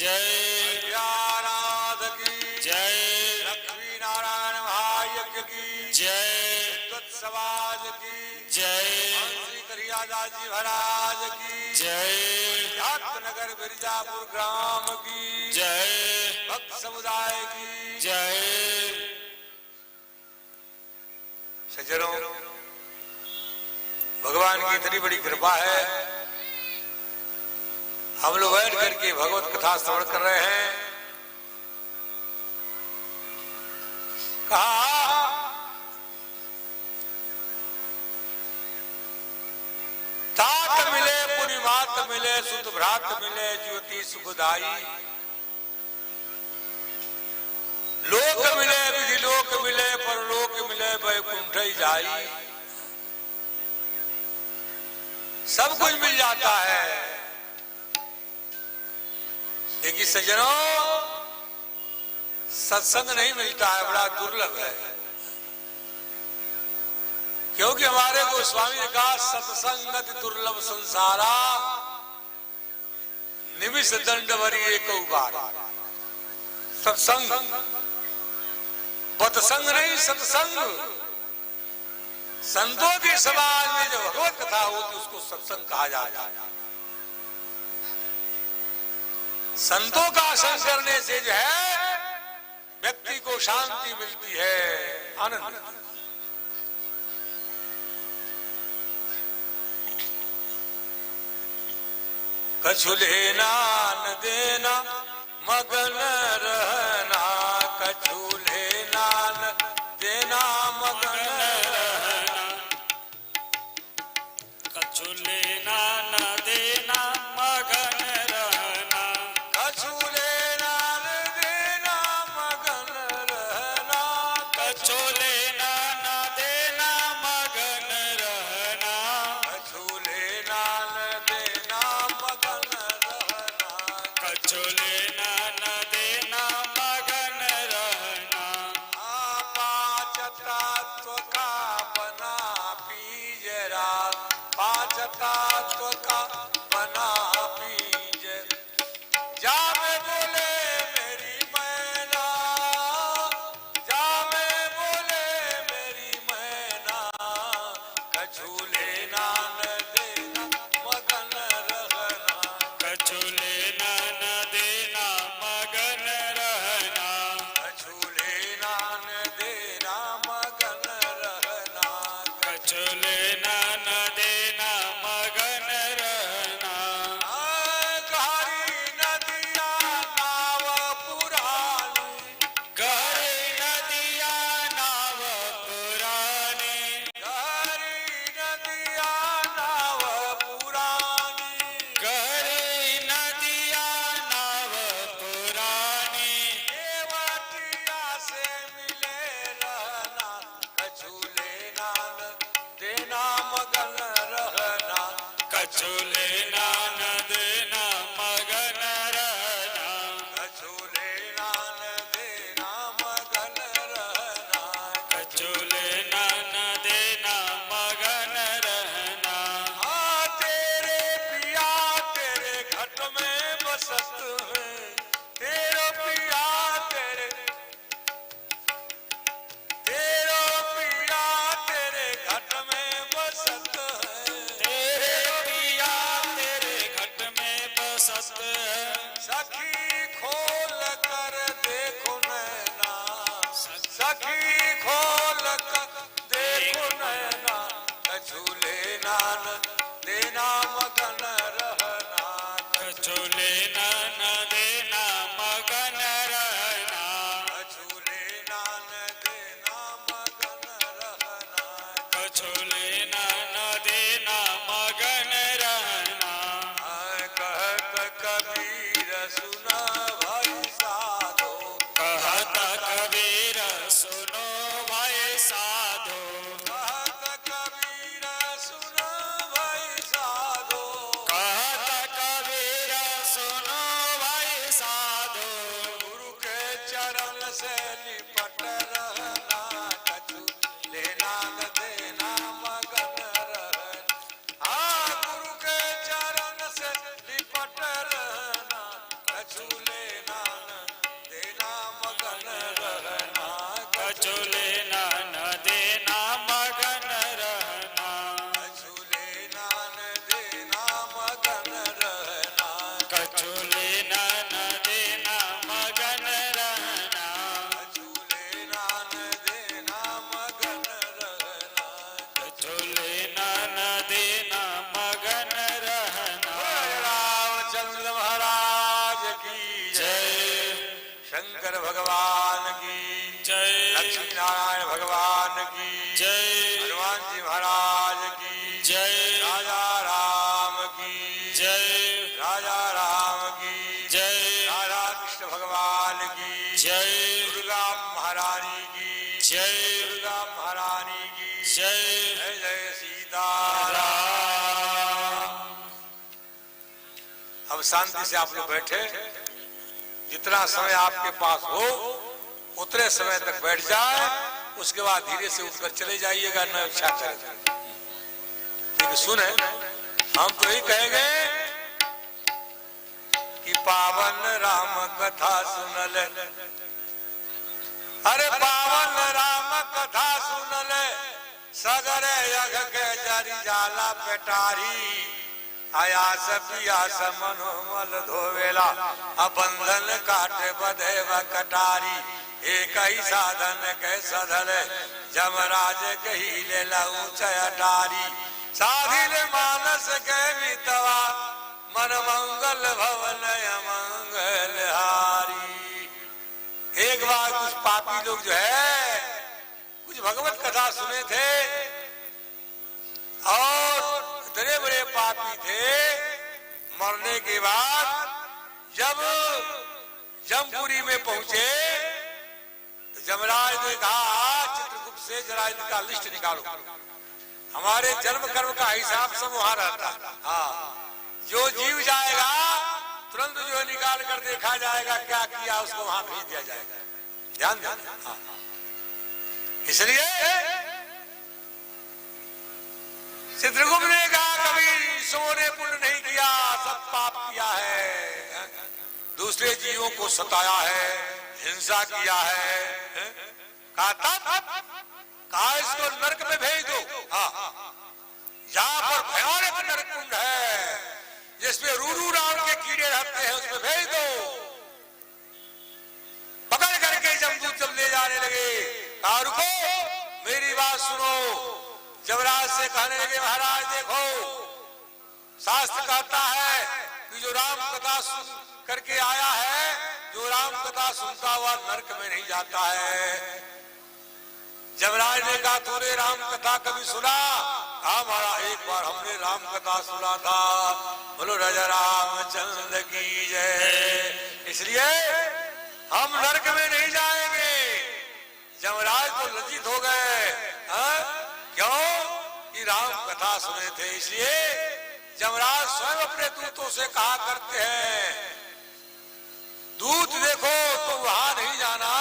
जय नाथ की जय लक्ष्मी नारायण महायज्ञ की जय समाज की जय श्री करियादास जी महाराज की जय नगर मिर्जापुर ग्राम की जय भक्त समुदाय की जय। सज्जनों, भगवान की इतनी बड़ी कृपा है, हम लोग बैठ करके भगवत कथा श्रवण कर रहे हैं। कहा तात मिले पुनिमात मिले सुत भ्रात मिले ज्योति सुखदाई, लोक मिले विधि लोक मिले परलोक मिले वैकुंठ जाई। सब कुछ मिल जाता है, लेकिन सज्जनों सत्संग नहीं मिलता है, बड़ा दुर्लभ है। क्योंकि हमारे गोस्वामी ने कहा सत्संगत दुर्लभ संसारा निमिष दंड भरी एक उबार। सत्संग पतसंग नहीं, सत्संग। संतों के समाज में जो भगवत कथा होती उसको सत्संग कहा जाता है। संतों का संग करने से जो है व्यक्ति को शांति मिलती है, आनंद। कछु लेना न देना मगन रहना, कछु लेना न देना मगन रहना, कछु लेना न देना मगन रहना, कछु लेना न देना मगन रहना, कछु लेना न देना मगन रहना, कछु लेना न देना मगन रहना, कछु लेना न देना मगन रहना। पांच तत्व का बना पीजरा, पांच तत्व का बना पीज, जा में बोले मेरी मैना, जा में बोले मेरी मैना, कछु लेना न देना मगन रहना, कछु लेना न देना मगन रहना, कछु लेना न देना मगन रहना, कछु लेना न देना मगन रहना। गहरी नदिया नाव पुरानी, गहरी नदिया नाव पुरानी, गहरी नदिया नाव पुरानी, गहरी नदिया नाव पुरानी, देवतिया से मिले रहना, कछु लेना न देना मगन रहना, कछु लेना न देना मगन रहना, कछु लेना न देना मगन रहना, कछु लेना न देना मगन रहना। तेरे पिया तेरे घट में बसत है, तेरो पिया तेरे घट में बसत है, तेरे पिया तेरे भगवान की जय, हनुमान जी महाराज की जय, राजा राम की जय, राजा राम की जय, राधा कृष्ण भगवान की जय, दुर्गा महारानी की जय, दुर्गा महारानी की जय, जय जय सीताराम। अब शांति से आप लोग बैठे, जितना समय आपके पास हो उतने समय तक बैठ जाए, उसके बाद धीरे से उठकर चले जाइएगा, न इच्छा करें। ठीक सुने, हम तो यही कहेंगे कि पावन राम कथा सुनल, अरे पावन राम कथा सुनल, सगरे यग के जरी जाला पेटारी, आयास पियास मनोमल धोवेला, अबंधन काटे बधेव कटारी, एक ही साधन के सधल, जमराज कही ले ऊंच अटारी, साधिल मानस के मितवा, मन मंगल भवन अमंगल हारी। एक बार कुछ पापी लोग जो है कुछ भगवत कथा सुने थे और इतने बड़े पापी थे, मरने के बाद जब जमपुरी में पहुंचे तो जमराज ने कहा चित्रगुप्त से जरा इनका लिस्ट निकालो, हमारे जन्म कर्म का हिसाब सब वहां रहता। हाँ, जो जीव जाएगा तुरंत जो निकाल कर देखा जाएगा क्या किया, उसको वहां भेज दिया जाएगा। ध्यान देना। हाँ, इसलिए चित्रगुप्त ने कहा कभी सोने पुण्य नहीं किया, सब पाप किया है, दूसरे जीवों को सताया है, हिंसा किया है। कहा इसको नरक में भेज दो। हाँ, जहां पर भयानक नरक कुंड है जिसमें रूरू राम के कीड़े रहते हैं, उसमें भेज दो। पकड़ करके जमदूत जब ले जाने लगे, कहा रुको मेरी बात सुनो। जमराज से कहने लगे महाराज देखो, शास्त्र कहता है कि जो राम कथा सुन करके आया है, जो राम कथा सुनता हुआ नरक में नहीं जाता है। जमराज ने कहा तूने राम कथा कभी सुना? हाँ महाराज, एक बार हमने राम कथा सुना था। बोलो राजा रामचंद्र की जय। इसलिए हम नरक में नहीं जाएंगे। जमराज तो लज्जित हो गए, क्यों कि राम कथा सुने थे। इसलिए जमराज स्वयं अपने दूतों से कहा करते हैं, दूत देखो तो वहां नहीं जाना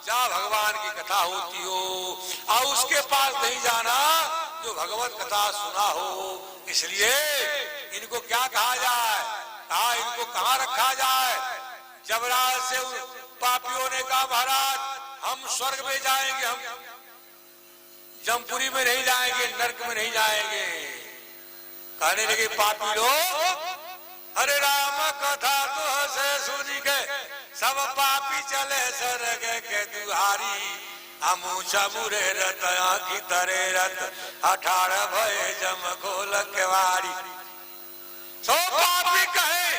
जहां भगवान की कथा होती हो, और उसके पास नहीं जाना जो भगवत कथा सुना हो। इसलिए इनको क्या कहा जाए? कहा इनको कहाँ रखा जाए? जमराज से पापियों ने कहा महाराज हम स्वर्ग में जाएंगे, हम जमपुरी में नहीं जाएंगे, नरक में नहीं जाएंगे। कहने लगे पापी लोग, अरे राम कथा तो से सुन के सब पापी चले स्वर्ग के दुआरी, अमूछा मुरे रत आखी तरे रत, 18 भये जम खोल केवाड़ी। सो पापी कहे,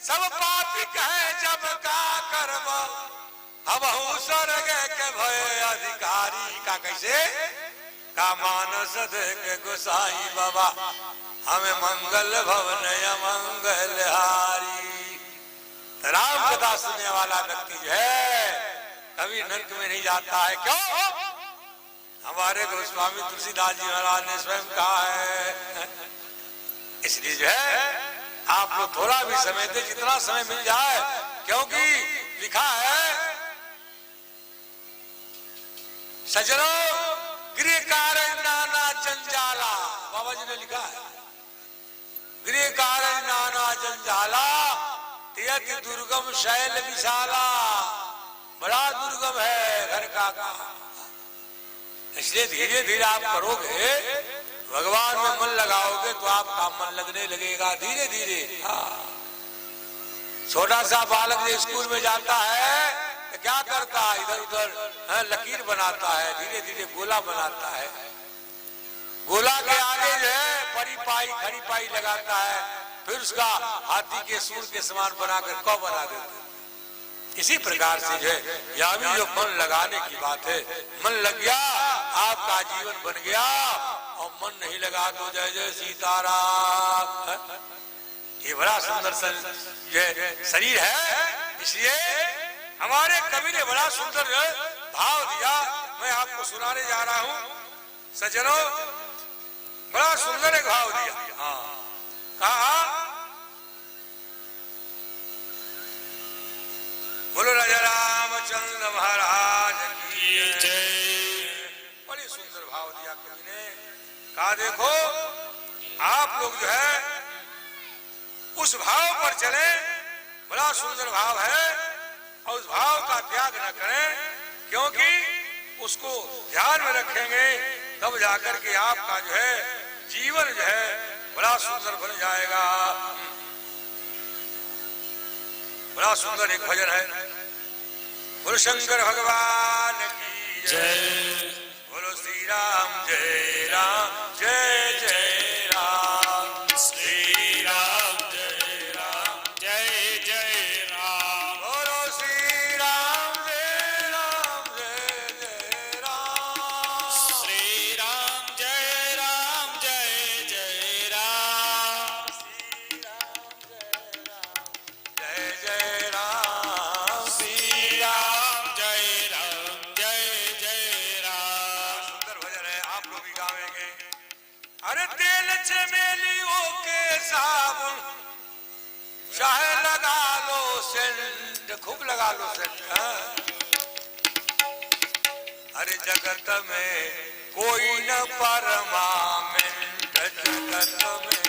सब पापी कहे जब का कर्म, अब स्वर्ग के भय अधिकारी। का कैसे? का मानस देख गोसाई बाबा, हमें मंगल भवन अमंगल हारी। राम कथा सुनने वाला व्यक्ति जो है कभी नरक में नहीं जाता है। क्यों? हमारे गोस्वामी तुलसीदास जी महाराज ने स्वयं कहा है। इसलिए जो है आप लोग थोड़ा भी समय दे, जितना समय मिल जाए, क्योंकि लिखा है सजनो गृह कार्य नाना जंजाला। बाबा जी ने लिखा है गृह कार्य नाना जंजाला, त्यति दुर्गम शैल विशाला। बड़ा दुर्गम है घर का काम। इसलिए धीरे धीरे आप करोगे, भगवान में मन लगाओगे तो आपका मन लगने लगेगा धीरे धीरे। छोटा सा बालक जो स्कूल में जाता है तो क्या करता है? इधर उधर लकीर बनाता है, धीरे धीरे गोला बनाता है। गोला के आगे जो है बड़ी पाई खड़ी पाई लगाता है, फिर उसका हाथी के सूर के समान बनाकर कौ बना देता है। इसी प्रकार से जो है यह भी जो मन लगाने की बात है, मन लग गया आपका जीवन बन गया, और मन नहीं लगा तो जय जय सीताराम। ये बड़ा सुंदर शरीर है, इसलिए हमारे कवि ने बड़ा सुंदर भाव दिया, मैं आपको सुनाने जा रहा हूं सज्जनों। बड़ा सुंदर एक भाव दिया। हाँ, कहा बोलो राजा रामचंद्र महाराज की जय। बड़ी सुंदर भाव दिया कवि ने। कहा देखो आप लोग जो है उस भाव पर चले, बड़ा सुंदर भाव है, और उस भाव का त्याग न करें, क्योंकि उसको ध्यान में रखेंगे तब जाकर के आपका जो है जीवन जो है बड़ा सुंदर बन जाएगा। बड़ा सुंदर एक भजन है, बोलो शंकर भगवान की जय, बोलो श्री राम जय राम जय जय राम, श्री राम जय राम जय जय राम, बोलो श्री राम जय राम जय जय राम, श्री राम जय राम जय जय राम, जय जय राम, श्री राम जय राम जय जय राम। सुंदर भजन है, आप लोग भी गावेंगे। अरे तेल चमेलियों के साबुन चाहे लगा लो सेंट, खूब लगा लो सेंट। हाँ। अरे जगत में कोई न परमानेंट, जगत में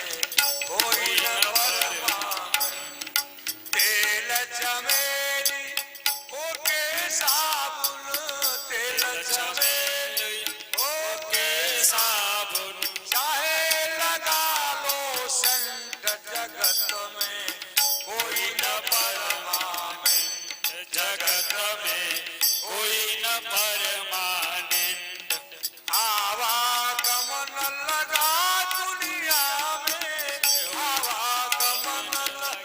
कोई न परमानेंट, तेल चमेली ओके साबुन, तेल चमेली ओके साबुन चाहे लगा लो सेंट, जगत में कोई न परमानेंट, जगत में कोई न परमानेंट, आवागमन लगा दुनिया में, आवागमन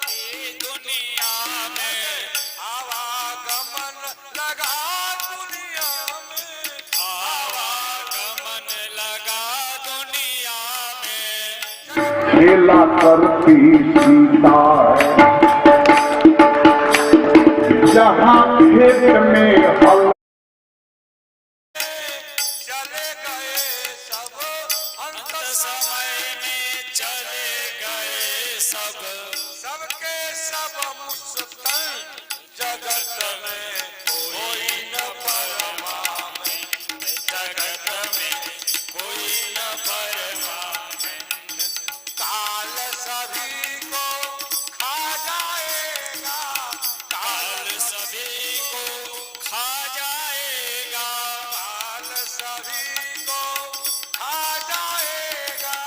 ये दुनिया में आवागमन लगा दुनिया में, आवागमन लगा दुनिया में, खेला करती सीता जहाँ खेत में हल चले गए सब अंत समय में चले गए सब, सबके सब मुस्तन, जगत में कोई न परमानेंट, जगत में कोई न परमानेंट, काल सभी को खा जाएगा, काल सभी को खा जाएगा, काल सभी को खा जाएगा,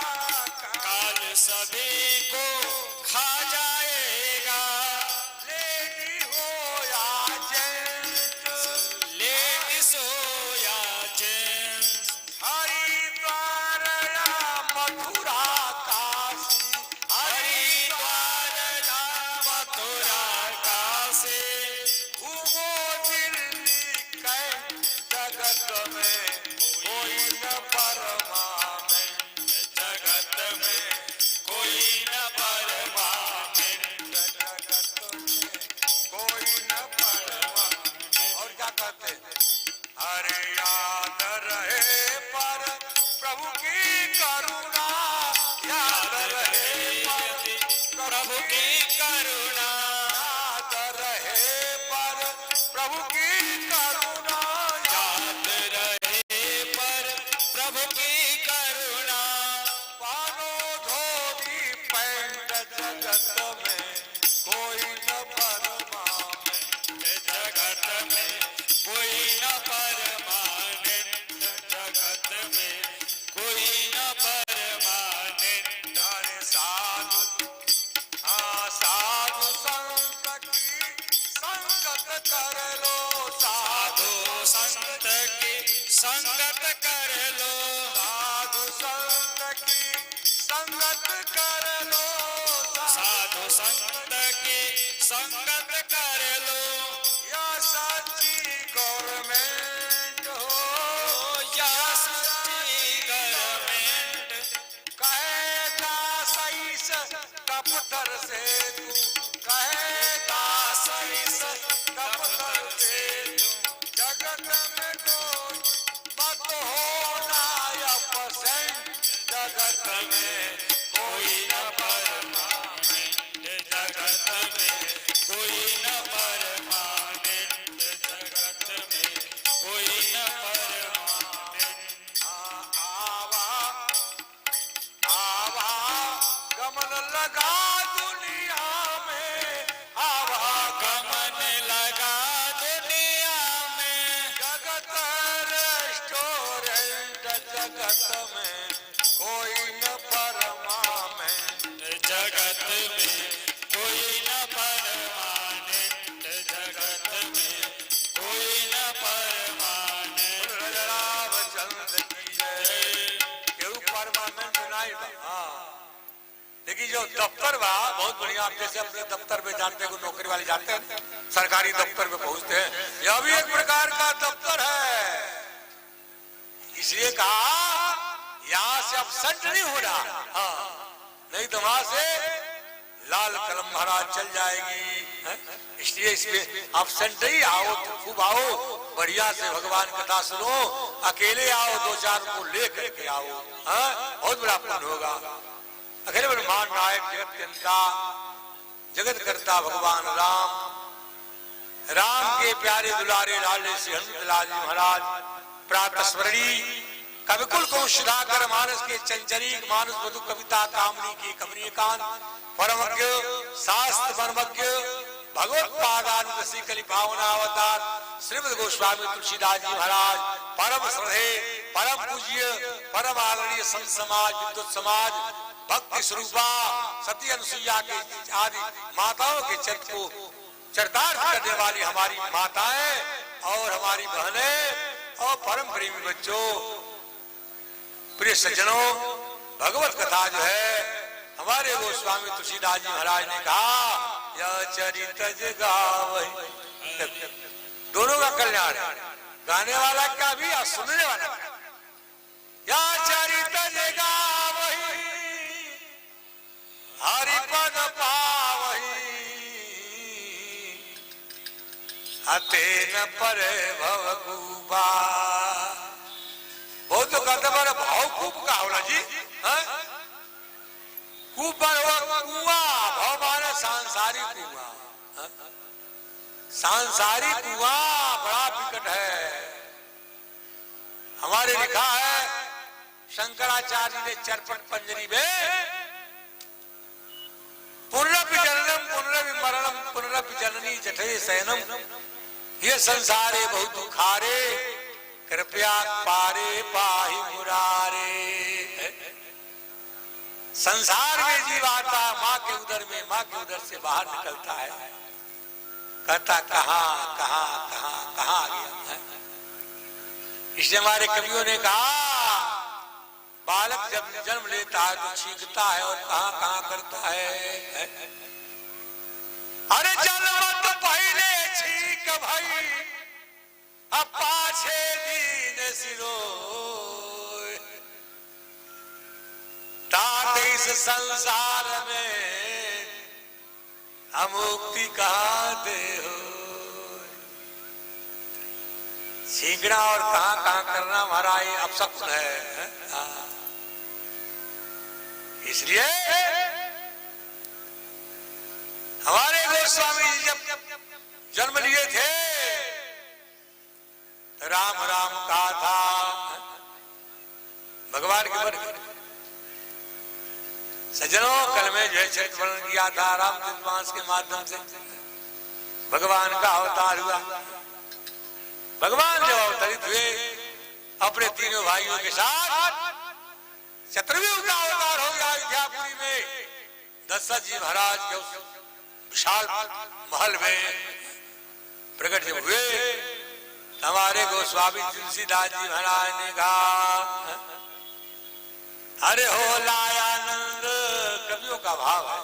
काल सभी को खा जाएगा, लेडी हो या जेंट, लेडीज हो या जेंट्स, हरिद्वार या मथुरा काशी, हरिद्वार या मथुरा काशी, घूमो दिल्ली कैंट, जगत में कोई न परमानेंट, जगत में कोई न परमानेंट, जगत में कोई न परमानेंट। और क्या कहते हैं? अरे याद रहे पर प्रभु की करुणा, याद रहे पर प्रभु की करुणा, याद रहे पर प्रभु की करुणा, याद रहे पर प्रभु की करुणा, पानो धोती पैंट, जगत में कोई न परमानेंट, जगत में कोई न परमानेंट, जगत में कोई न परमानेंट, अरे साधु हाँ साधु संत की संगत कर लो, साधु संत की संगत कर लो, साधु संत की संगत कर लो, साधु संत की संगत कर लो, जगत में कोई न परमानेंट, जगत में कोई न परमानेंट, जगत में कोई न परमानेंट। रामचंद्र की जय। केहू परमानेंट नहीं बा। हाँ देखिए जो दफ्तर बा बहुत बढ़िया, आप जैसे अपने दफ्तर में जानते हैं, नौकरी वाले जाते हैं सरकारी दफ्तर में पहुंचते हैं, यह भी एक प्रकार का दफ्तर है। इसलिए कहा यहाँ से अपसेंट नहीं हो रहा। हाँ नहीं तो वहां से लाल कलम महाराज चल जाएगी। इसलिए इसमें अपसेंट ही आओ तो खूब आओ, बढ़िया से भगवान कथा सुनो, अकेले आओ दो चार को लेकर के आओ। हाँ बहुत बड़ा पुण्य होगा। अखिल ब्रह्मांड नायक जगत जनता जगत करता भगवान राम, राम के प्यारे दुलारे लाले श्री हनुमतलाल जी महाराज प्रातः स्मरणी कविकुल को सुधाकर मानस के चंचरीक मानस मधु कविता कामनी की कमनीय कांत परमज्ञ शास्त्र परमज्ञ भगवत पादान श्री कलि पावनावतार श्रीमद गोस्वामी तुलसीदास जी महाराज परम श्रद्धे परम पूज्य परम आदरणीय संत समाज विद्युत समाज भक्ति स्वरूपा सती अनुसुईया के आदि माताओं के चरित्र को चरितार्थ करने वाली हमारी माताएं और हमारी बहनें और परम प्रेमी बच्चों, प्रिय सज्जनों, भगवत कथा जो है हमारे गोस्वामी तुलसीदास जी महाराज ने कहा यह चरित जगावहि, दोनों का कल्याण है, गाने वाला का भी और सुनने वाला का। यह चरित जगावहि हरिपद पावहि अतेन परे भवकुबा। बहुत लोग कहते हैं भाव खूब का होला जी, खूब कुआं भाव माने सांसारिक कुआं, सांसारिक कुआं बड़ा विकट है। हमारे लिखा है शंकराचार्य ने चरपट पंजरी में पुनरपि जननम पुनरपि मरणम पुनरपि जननी जठे शयनम, ये संसारे बहुत दुखारे कृपया पारे पाहि मुरारे। संसार में जीव आता माँ के उदर में, माँ के उदर से बाहर निकलता है, कहता कहाँ कहाँ कहाँ कहाँ आ गया। इसलिए हमारे कवियों ने कहा बालक जब जन्म लेता है तो छींकता है और कहाँ कहाँ करता है। अरे जन्म तो पहले छींक भाई अब पाछे दीन सिरो, तात इस संसार में हम मुक्ति कहाँ दे हो। छींकना और कहाँ कहाँ करना हमारा ये अपशकुन है। इसलिए हमारे गोस्वामी जी जब जन्म लिए थे राम राम कहा था, भगवान के वर्ग सज्जनों कल में जो है चरित्र वर्णन किया था रामचंद्र मास के माध्यम से भगवान का अवतार हुआ। भगवान जब अवतरित हुए अपने तीनों भाइयों के साथ शत्रुघ्न का अवतार हो गया अयोध्यापुरी में, दशरथ जी महाराज के विशाल महल में प्रकट जब हुए हमारे गोस्वामी तुलसीदास जी महाराज ने कहा अरे हो लायानंद, कवियों का भाव है,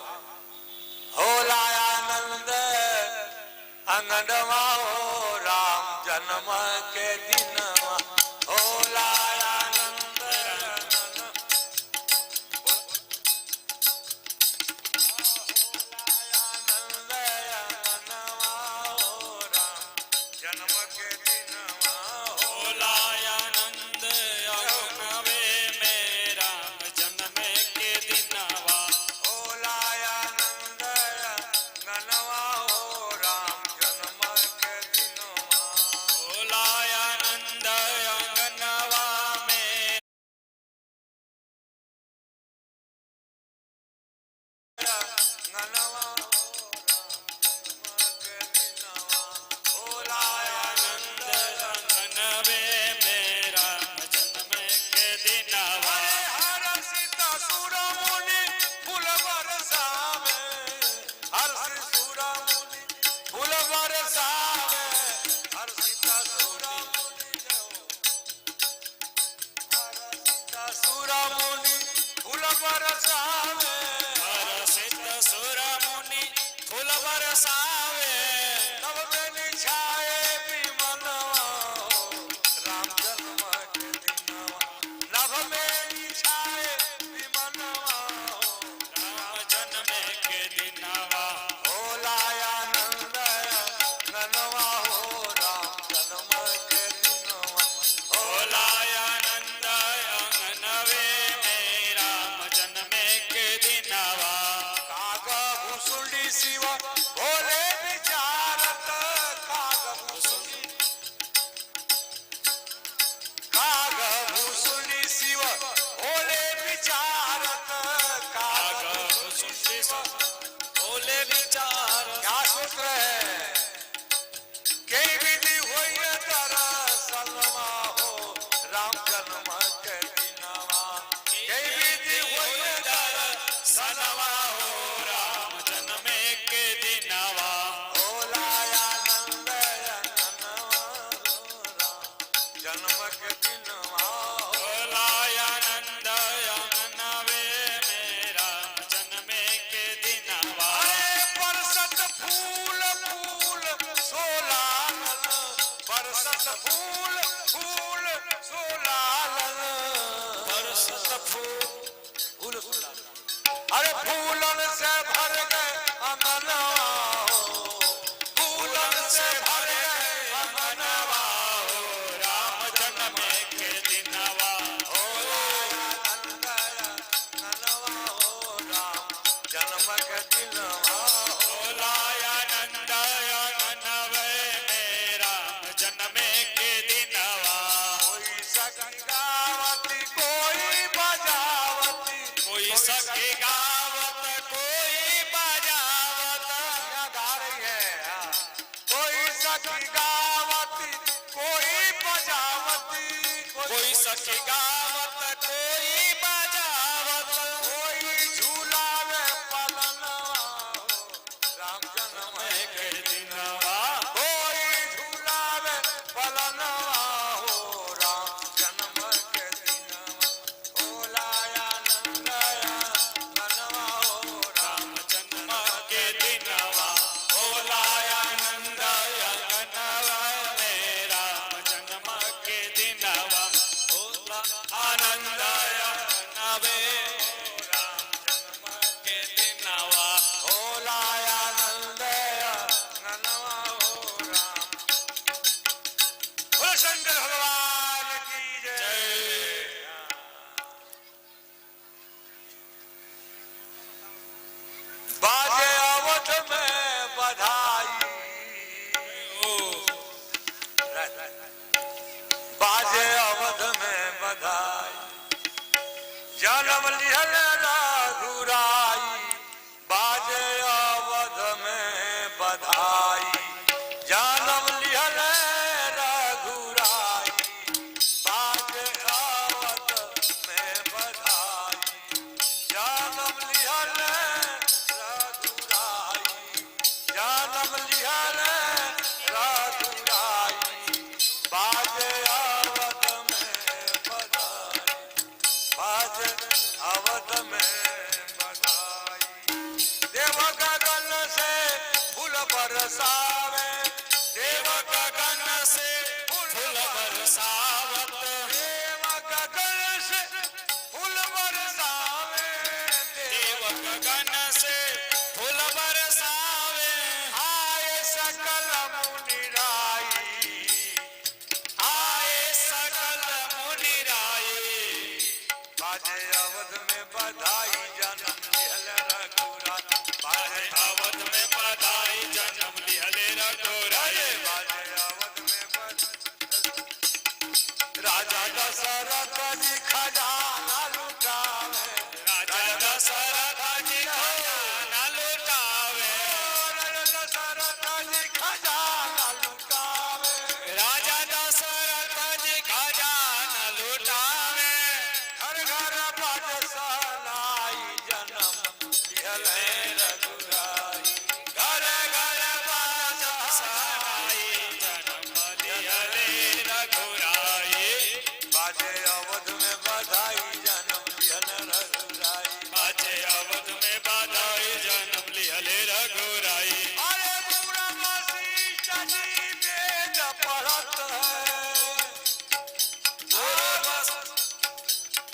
हो लायानंद अंगनवा हो राम जन्म के दिन, हो लायानंद अंगनवा हो राम जन्म के दिन, हो लायानंद अंगनवे में राम जन्म के दिनवा, हो लायानंद अंगनवा हो राम जन्म के दिनवा, हो लायानंद अंगनवा में अंगनवा हो राम जन्म के दिनवा, हो लायानंद अंगनवे में राम जन्म के दिनवा हर्षित सुर मुनि फूल बरसावे हर्षित सुर मुनि फूल बरसावे हर्षित सुर मुनि हर्षित सुर मुनि फूल बरसावे हर्षित सुर मुनि फूल बरसावे नव में छाए विमनवा राम जन्म के दिनवा नभ में छाए विमनवा राम जन्म के दिनवा भोलायानंद ननवा हो राम जन्म के दिनवा भोलायानंद अंगनवे में राम जन्म के दिनवा काग भूसुंडी शिव भोले विचारत काग भूसुंडी शिव भोले विचारत काग भूसुंडी शिव भोले विचार क्या सूत्र है कई विधि होई दरसलवा हो राम जन्म के दिनवा कई विधि होई सनवा हो राम जन्म के दिनवा भोलायानंद ननवा राम जन्म के दिनवा भोलायानंद अंगनवे में राम जन्म के दिनवा बरसत फूल फूल सोलालन बरसत फूल फूल सोलालन बरसत फूल अरे फूलन से भर गए अमनवा हो फूलन से भर गए अमनवा हो राम जन्म के दिनवा भोलायानंद ननवा हो राम जन्म के दिनवा भोलायानंद अंगनवे में राम जन्म के दिनवा कोई सखी गावती कोई बजावती कोई सखी गावत कोई बजावत यहाँ गा रही है कोई सखी गावती कोई बजावती कोई सखी गावत कोई बजावत कोई झूलावे पलनवा हो राम जन्म के दिनवा कोई झूलावे पलनवा हो राम जन्म के दिनवा भोलायानंद ननवा हो राम राम जन्म के दिनवा भोलायानंद अंगनवा में राम जन्म के दिनवा भोला आनंद अंगनवे राम जन्म के दिनवा भोलायानंद ननवा हो राम बोलो शंकर भगवान की जय बाजे अवध में बधाई बाजे अवध में बधाई जन्म लिहल रघुराई बाजे अवध में बधाई जन्म लिहल रघुराई बाजे अवध में बधाई जन्म लिहल रघुराई जन्म लिहल रघुराई बाजे अवध में बधाई बाजे अवध में बधाई देव गगन से फूल बरसावे देव गगन से फूल बरसावत देव गगन से फूल बरसावे देव गगन से फूल बरसावे आए सकल मुनि राई आए सकल मुनि राये बाजे अवध में बधाई जन्म लिहल रघुराई बाजे अवध में बधाई जन्म लिहले रघुराई बाजे अवध में राजा दशरथ जी खजाना लुटावे राजा दशरथ जी खजाना लुटावे राजा दशरथ जी खजाना लुटावे राजा दशरथ जी खजाना लुटावे ध्वज सनाई जन्म लिहले रघुराई घर घर बाजा सनाई जन्म लिहले रघुराई बाजे अवध में बधाई जन्म लिहले रघुराई बाजे अवध में बधाई जन्म लिहले रघुराई अरे पूरा वशिष्ठ जी वेद पढ़त है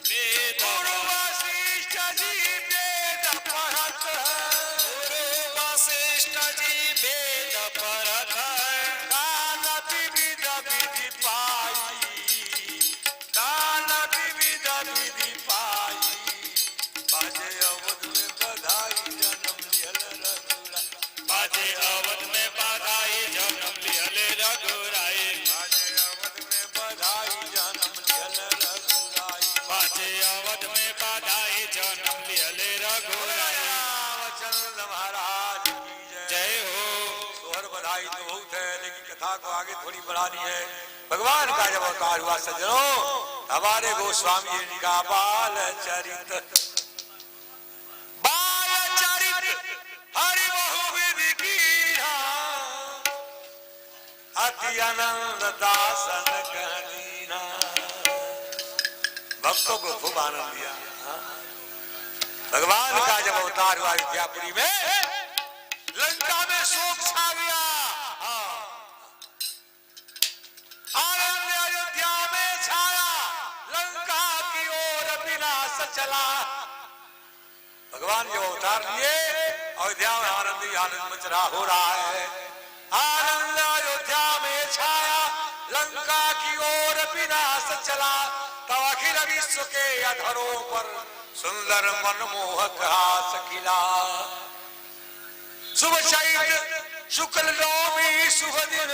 वेद गुरु वशिष्ठ जी वेद पढ़त है गुरु वशिष्ठ जी वेद पढ़त दान विविध विधि पाई दान विविध विधि पाई बाजे अवध में बधाई जन्म लिहले रघुराई बाजे अवध में बधाई जन्म लिहले रघुराई बाजे अवध में बधाई जन्म लिहले रघुराई बाजे अवध में बधाई जन्म लिहले रघुराई रामचंद्र महाराज की जय जय हो सोहर बधाई तो बहुत है लेकिन कथा को आगे थोड़ी बढ़ानी है भगवान का जब अवतार हुआ सज्जनों हमारे गोस्वामी जी का बाल चरित हरि बहुविधि कीन्हा अति आनंद दासन कहनीना भक्तों को खूब आनंद दिया भगवान का जब अवतार हुआ विद्यापुरी में लंका में शोक छा गया आनंद अयोध्या में छाया लंका की ओर विनाश चला भगवान जब अवतार लिए अयोध्या में आनंद ही आनंद मच रहा हो रहा है आनंद अयोध्या में छाया लंका की ओर विनाश चला तब अखिल विश्व के अधरों पर सुंदर मनमोहक हास खिला शुभ चैत्र शुक्ल नवमी शुभ दिन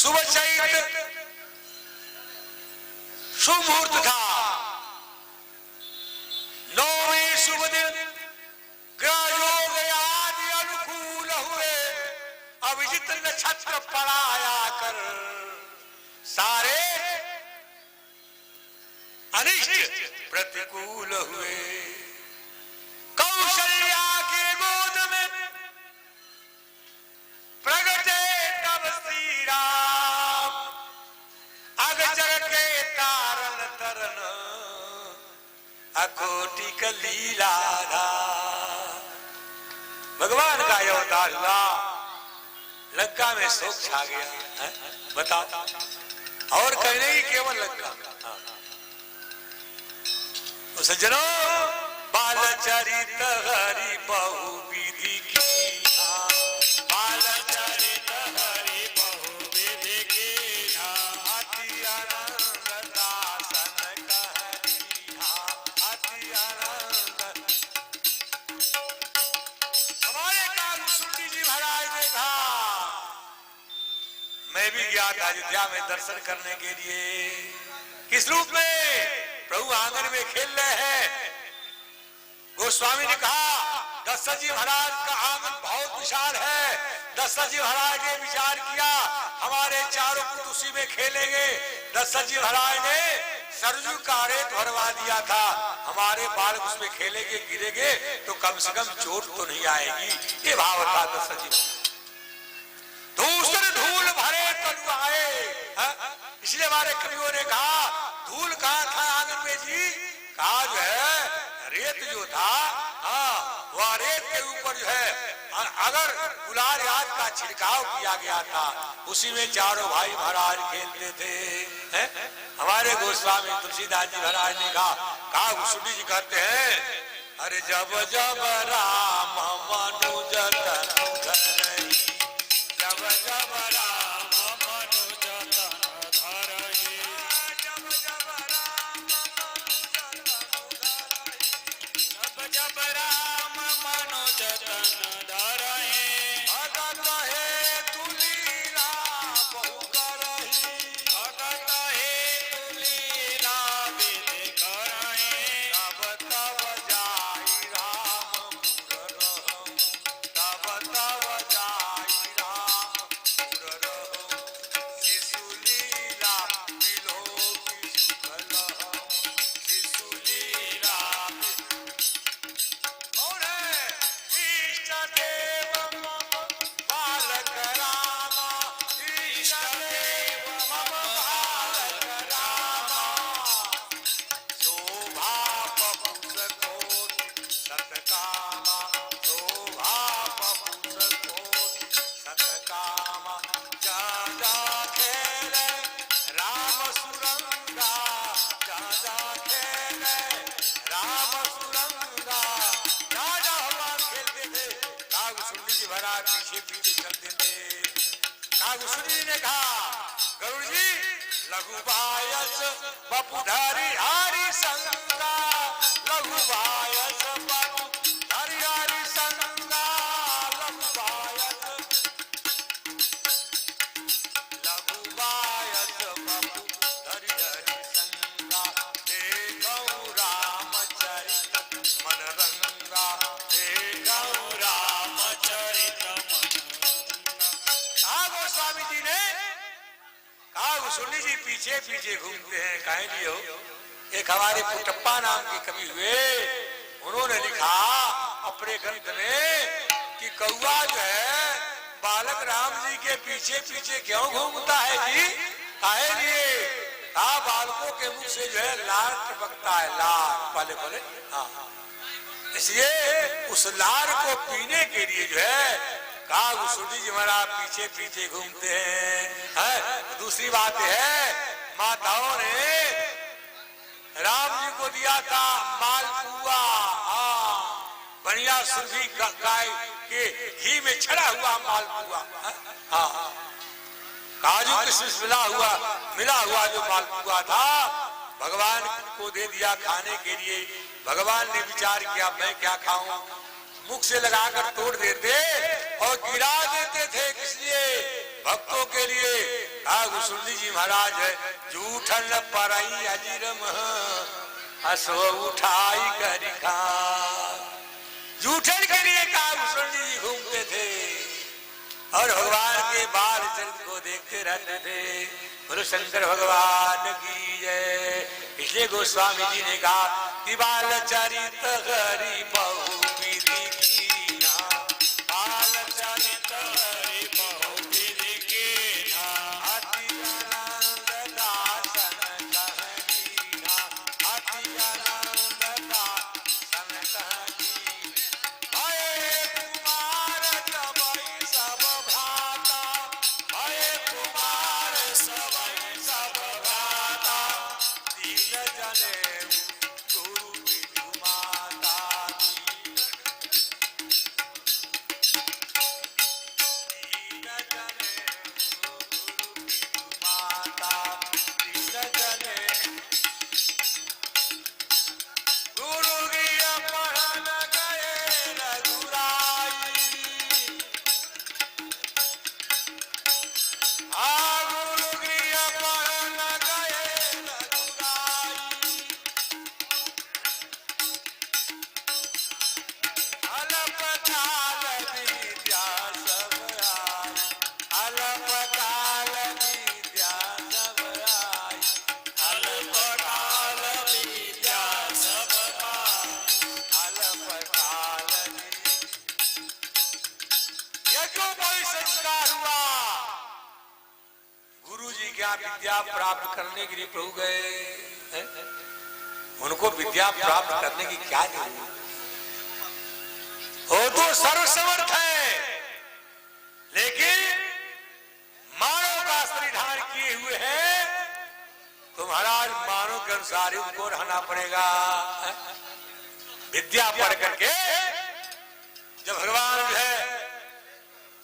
शुभ चैत्र शुभ मुहूर्त था नौवीं शुभ दिन ग्रह योग आदि अनुकूल हुए अभिजित नक्षत्र पड़ाया कर सारे अनिष्ट प्रतिकूल हुए कौशल्या के गोद में प्रगटे तब श्री राम अगचर के तारण तरन अकोटिक लीला भगवान का यह अवतार हुआ लंका में शोक छा गया है? बताओ और कहीं नहीं केवल लंका तो सज्जनों बाल चरित हरि बहुविधि की बाल चरित हरि बहुविधि कीन्हा अति आनंद दासन कहनीहा अति आनंद हमारे कालसुंडी जी महाराज ने कहा मैं भी गया था अयोध्या में दर्शन करने के लिए किस रूप में प्रभु आंगन में खेल रहे हैं गोस्वामी ने कहा दशरथ जी महाराज का आंगन बहुत विशाल है दशरथ जी महाराज ने विचार किया हमारे चारों पुत्र उसी में खेलेंगे दशरथ जी महाराज ने सरजू का रेत भरवा दिया था हमारे बालक उसमें खेलेंगे गिरेंगे तो कम से कम चोट तो नहीं आएगी ये भाव था दशरथ जी दूसरे धूल भरे तनु आए इसलिए हमारे कवियों ने कहा धूल कहा था आंगन में जी कहा जो है रेत जो था वह रेत के ऊपर जो है अगर गुलाल याद का छिड़काव किया गया था उसी में चारों भाई महाराज खेलते थे हमारे गोस्वामी तुलसीदास जी महाराज ने कहा घुसुडी जी कहते हैं अरे जब जब राम मनुज तनु धरई जब जब राम मनुज तन धरहि जब जब राम मनुज तनु धरई जब जब राम मनुज तन धरहि भगत हे तुलीला बहु करही भगत हे तुलीला विधि करहि तब तब जाई रामपुर रहम तब तब जाई रामपुर कागुसुनी जी ने कहा गरुड़ जी लघुबायस बपुधारी हरि संगा लघुबायस बपुधारी हरि संगा लघुबायस बपुधारी हरि संगा देखौ रामचरित मन रंगा देखौ रामचरित गोस्वामी जी ने कहा गोस्वामी जी पीछे पीछे घूमते हैं काहे लिए हो। एक हमारे पुटप्पा नाम के कवि हुए उन्होंने लिखा अपने ग्रंथ में कि कौआ जो है बालक राम जी के पीछे पीछे क्यों घूमता है जी काहे लिए। कहा बालकों के मुख से जो है लार टपकता है लार पहले पहले हाँ इसलिए उस लार को पीने के लिए जो है कहा गोस्वामी जी महाराज पीछे पीछे घूमते हैं। दूसरी बात है माताओं ने राम जी को दिया था मालपुआ बढ़िया सुरभि गाय के घी में छड़ा हुआ मालपुआ काजू किशमिश मिला हुआ जो मालपुआ था भगवान को दे दिया खाने के लिए। भगवान ने विचार किया मैं क्या खाऊं मुख से लगाकर तोड़ देते और गिरा देते थे किसलिए भक्तों के लिए। गोस्वामी जी महाराज है जूठन परई अजीरम हसो उठाई कर खा जूठन के लिए गोस्वामी जी घूमते थे और भगवान के बाल चरित्र को देखते रहते थे। बोलो शंकर भगवान की जय। इसलिए गोस्वामी जी ने कहा कि बाल चरित हरि बहु विधि कीना बाल चरित हरि बहु विधि कीना अति आनंद दासन कहनीना अति आनंद दासन कहनीना भय कुमार सबई सब भ्राता भय कुमार सबई सब भ्राता दीन जने गुरु विदु माता दीन जने गुरु विदु माता दीन जने गुरु गिया पढ़न गए रघुराई गुरु गिया पढ़न गए रघुराई अलपकाल विद्या सब आई अलपकाल विद्या सब आई अलपकाल विद्या सब अलपकाल ये जो कोई संस्कार हुआ गुरु जी क्या विद्या प्राप्त करने के लिए प्रभु गए हैं? उनको विद्या प्राप्त करने की क्या जरूरत वो तो सर्वसमर्थ है लेकिन मानव का परिधान किए हुए हैं तो महाराज मानव के अनुसार ही उनको रहना पड़ेगा। विद्या पढ़ करके जब भगवान जो है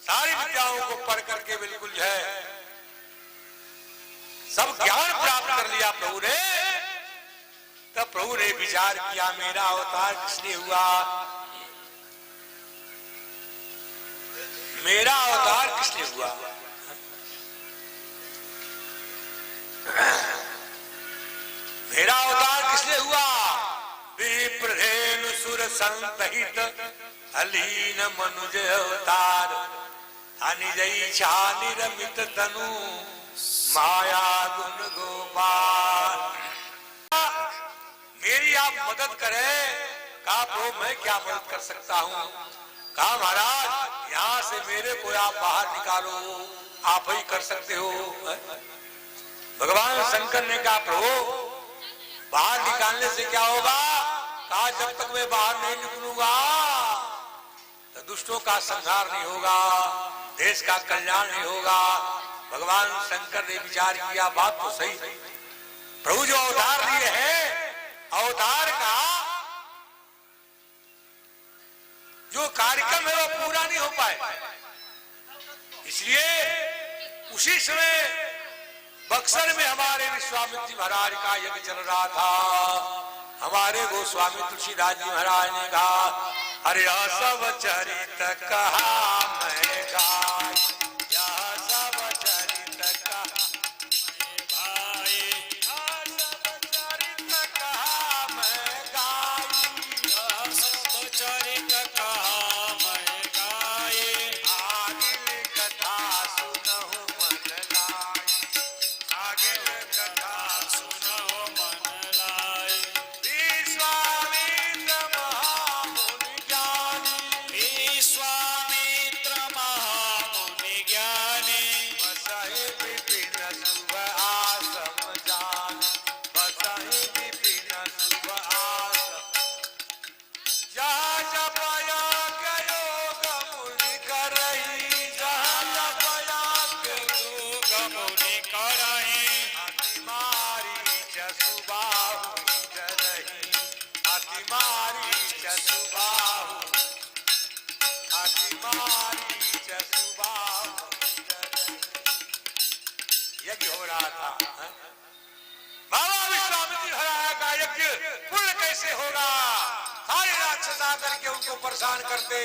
सारी विद्याओं को पढ़ करके बिल्कुल जो है सब ज्ञान प्राप्त कर लिया प्रभु ने तब प्रभु ने विचार किया मेरा अवतार किसने हुआ मेरा अवतार किसने हुआ। मेरा अवतार किसने हुआ विप्रधेनु सुर संतहित अलीन मनुज अवतार अनिजई छा निरमित तनु माया गुण गोपाल। मेरी आप मदद करें कहा प्रभु मैं क्या मदद कर सकता हूँ। कहा महाराज यहाँ से मेरे को आप बाहर निकालो आप ही कर सकते हो। भगवान शंकर ने कहा प्रभु बाहर निकालने से क्या होगा। कहा जब तक मैं बाहर नहीं निकलूंगा तो दुष्टों का संहार नहीं होगा देश का कल्याण नहीं होगा। भगवान शंकर ने विचार किया बात तो सही प्रभु जो अवतार लिए हैं अवतार का जो कार्यक्रम है वो पूरा नहीं हो पाए इसलिए उसी समय बक्सर में हमारे विश्वामित्र जी महाराज का यज्ञ चल रहा था। हमारे गोस्वामी तुलसीदास जी महाराज ने कहा, अरे सब चरित कहा मैं गाय, यह सब चरित कहा मैं भाई, सब चरित कहा मैं गाय, यह सब चरित कहा मैं गाय, आगे कथा सुनहु मन लाय, आगे कथा सुनहु मन लाय। विश्वामित्र महामुनि ज्ञानी, विश्वामित्र महामुनि ज्ञानी, बसहि विपिन शुभ आश्रम जानी, बसहि विपिन शुभ आश्रम। जहाँ जपया योग मुनि करही, जहाँ जपया योग मुनि करही, अति मारीच सुबाहु डरही, अति मारीच सुबाहु, अति मारीच सुबाहु डरही। यज्ञ हो रहा था। बाबा विश्वामित्र हराया का यज्ञ पूर्ण कैसे होगा? सारे राक्षस आकर के उनको परेशान करते।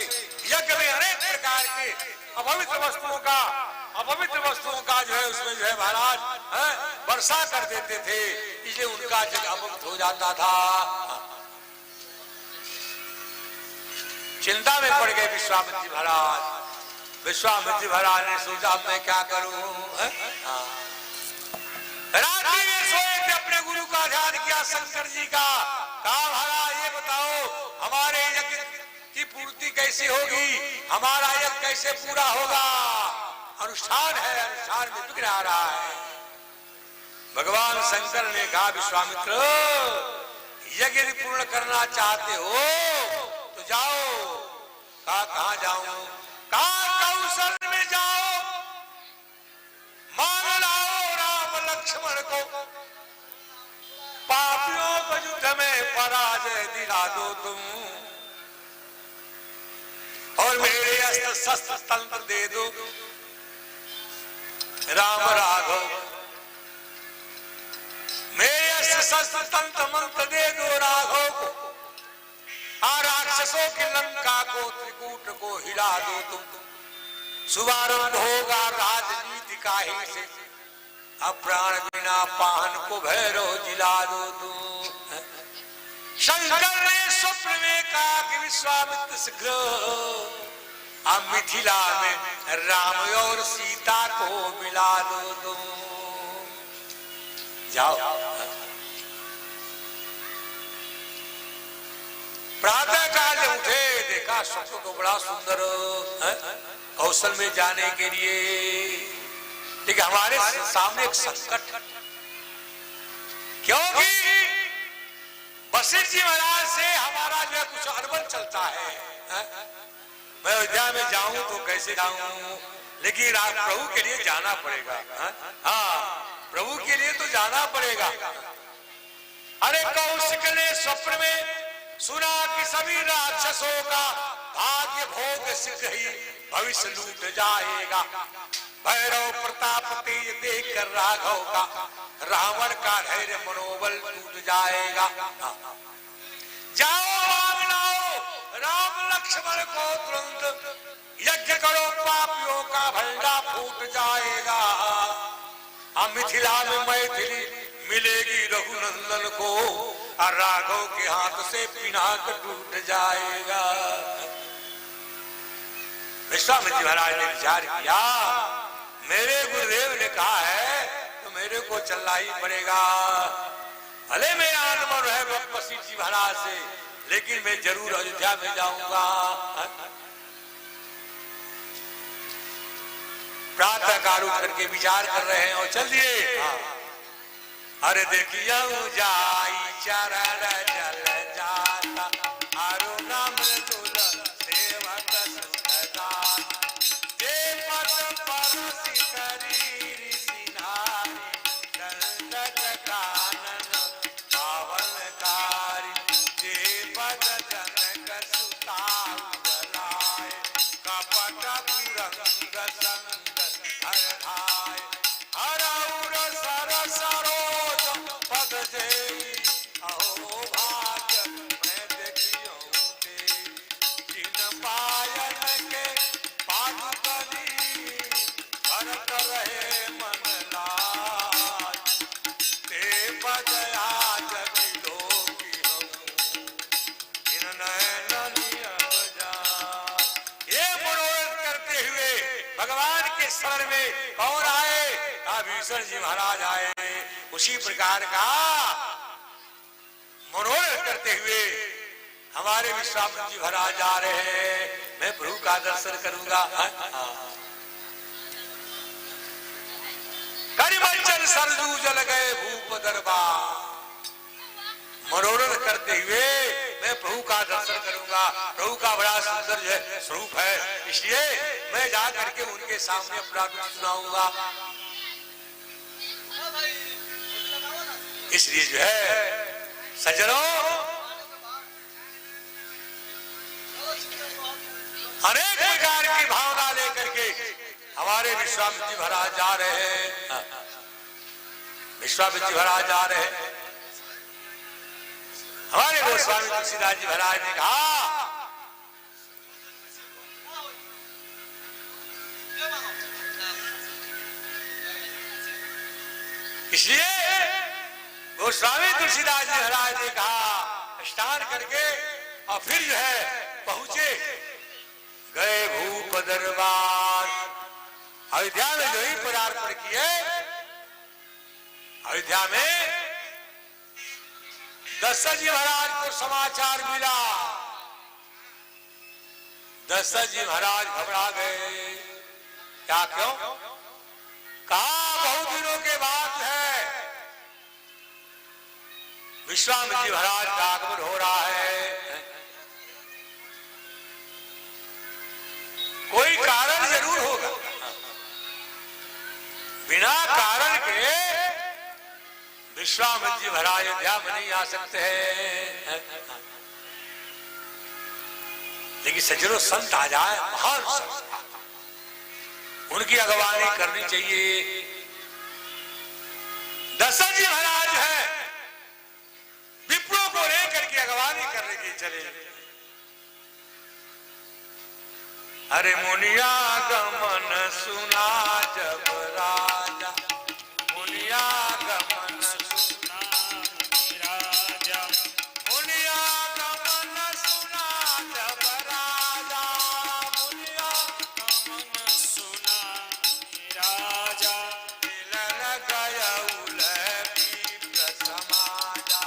यज्ञ में अनेक प्रकार के अपवित्र वस्तुओं का जो है उसमें जो है महाराज वर्षा कर देते थे, इसलिए उनका यज्ञ अपवित्र हो जाता था। चिंता में पड़ गए विश्वामित्र जी महाराज। विश्वामित्र जी महाराज ने सोचा मैं क्या करूं? रात्रि में सोए थे, अपने गुरु का ध्यान किया, शंकर जी का। कहा महाराज ये बताओ हमारे यज्ञ की पूर्ति कैसे होगी, हमारा यज्ञ कैसे पूरा होगा? अनुष्ठान है, अनुष्ठान में विघ्न आ रहा है। भगवान शंकर ने कहा विश्वामित्र यज्ञ यदि पूर्ण करना चाहते हो तो जाओ। कहा कहाँ जाऊं? कहा कौशल में जाओ, मान लाओ राम लक्ष्मण को, पापियों को युद्ध में पराजय दिला दो तुम, और मेरे अस्त्र शस्त्र तंत्र दे दो। राम राघव मेरे अस्त्र शस्त्र तंत्र मंत्र दे दो राघव को, राक्षसों की लंका को त्रिकूट को हिला दो तुम। शुभारंभ होगा राजनीति का ही से, अब प्राण बिना पाहन को भैरव जिला दो तुम। शंकर ने स्वप्न में कहा कि विश्वामित्र शीघ्र अब मिथिला में राम और सीता को मिला दो तुम। जाओ। प्रातः काल उठे, देखा स्वप्न तो बड़ा सुंदर कौशल में जाने के लिए, लेकिन हमारे सामने एक संकट, क्योंकि वशिष्ठ जी महाराज से हमारा जो है कुछ अनबन चलता है। मैं अयोध्या में जाऊं तो कैसे जाऊं, लेकिन आप प्रभु के लिए जाना पड़ेगा। हाँ, प्रभु के लिए तो जाना पड़ेगा। अरे कौशिक ने स्वप्न में सुना कि सभी राक्षसों का भाग्य भोग शीघ्र ही भविष्य लूट जाएगा। भैरव प्रताप तेज देखकर राघव का रावण का धैर्य मनोबल टूट जाएगा। जाओ मांग लाओ राम लक्ष्मण को तुरंत, यज्ञ करो पापियों का भंडा फूट जाएगा। अब मिथिला में मैथिली मिलेगी रघुनंदन को, और राघव के हाथ से पिनाक टूट जाएगा। विश्वामित्र महाराज ने विचार किया, मेरे गुरुदेव ने कहा है तो मेरे को चलना ही पड़ेगा। भले मैं आनमन है वशिष्ठ जी महाराज से, लेकिन मैं जरूर अयोध्या में जाऊंगा। प्रातः काल उठ करके विचार कर रहे हैं और चल दिए। अरे देखिए जाई चरण जल जाता, अरुणा मृदुल सेवक सुखदान, जे पद परसि करी ऋषि नारी, दंडक कानन पावनकारी, जे पद जनक सुता उगलाए, कपट कुरंग संग हर धाय, जे अहो भाग्य मैं देखियो ते जिन पायन के पादुकली भरत रहे मन लाज ते बजया जग लोकी हूँ इन नयन अब जाए। ये मनोरथ करते हुए भगवान के शरण में कौन आए? भीषण जी महाराज आए। उसी प्रकार का मनोरथ करते हुए हमारे विश्वामित्र जी महाराज जा रहे हैं। मैं प्रभु का दर्शन करूंगा। करिमंचन सरजू जल गए भूप दरबार। मनोरथ करते हुए मैं प्रभु का दर्शन करूंगा। प्रभु का बड़ा सुंदर जो है स्वरूप है, इसलिए मैं जा करके उनके सामने अपना दुख सुनाऊंगा। इसलिए जो है सज्जनों, अनेक प्रकार की भावना लेकर के हमारे विश्वामित्र जी महाराज जा रहे हैं। विश्वामित्र जी महाराज जा रहे हैं। हमारे गोस्वामी तुलसीदास जी महाराज ने कहा इसलिए गोस्वामी तुलसीदास जी महाराज ने कहा स्नान करके और फिर जो है पहुंचे, गए भूप दरबार। अयोध्या में जो ही पदार्पण किए, अयोध्या में दशरथ जी महाराज को समाचार मिला। दशरथ जी महाराज घबरा गए। क्या क्यों? कहा बहुत दिनों के बाद है विश्वामित्र जी महाराज का आगमन हो रहा है, कोई कारण जरूर होगा। बिना कारण के विश्वामित्र जी महाराज अयोध्या में नहीं आ सकते हैं। लेकिन सज्जनों, संत आ जाए, महान संत, उनकी अगवानी करनी चाहिए। दशरथ जी महाराज है विप्रों को लेकर के अगवानी करने के चले। अरे मुनिया गमन सुना जब राजा, मुनिया गमन सुना राजा, मुनिया गमन सुना जब राजा, मुनिया गमन सुना राजा, मिलन गया विप्र समाजा,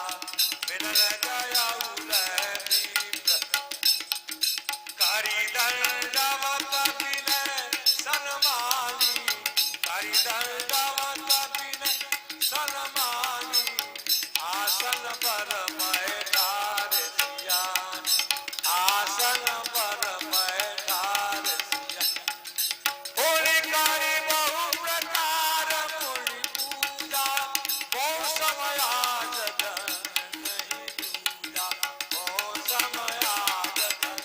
मिलन गया विप्र कारी दंडवत विनय सन्मानी, कारी दंडवत विनय सन्मानी, आसन पर बैठार सिया, आसन पर बैठार सिया, होली कारी बहु प्रकार मुनि पूजा, बहु समय आज धन नहीं दूजा, बहु समय आज धन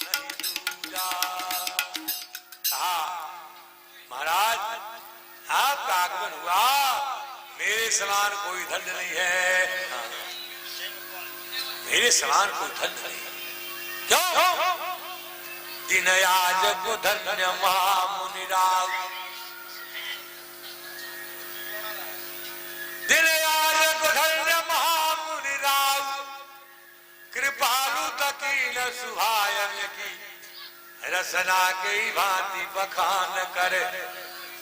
नहीं दूजा। कहा महाराज आपका आगमन हुआ, मेरे समान कोई धन्य नहीं है, मेरे समान कोई धन्य नहीं। क्यों? दिन आज को धन्य महामुनि राव, दिन आज को धन्य महामुनि राव, कृपालु तकीन सुभायन की, रसना के भांति बखान करे,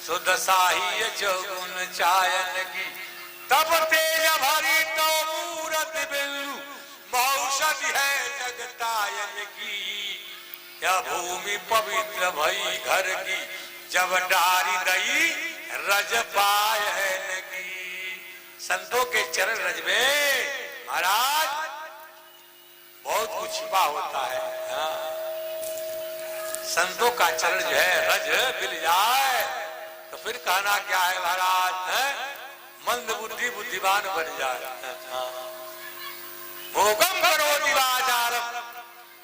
सुदसाही चौगुन चायन की, तब तेज भरी तो मूरत बिंदु, मौषधि है जगतायन की, यह भूमि पवित्र भई घर की, जब डारी दई रज पायन की। संतों के चरण रज में महाराज बहुत कुछ छिपा होता है। संतों का चरण जो है रज मिल जाए तो फिर कहना क्या है महाराज, है? मंद बुद्धि बुद्धिमान बन जाए। मोगम करोति वाचारम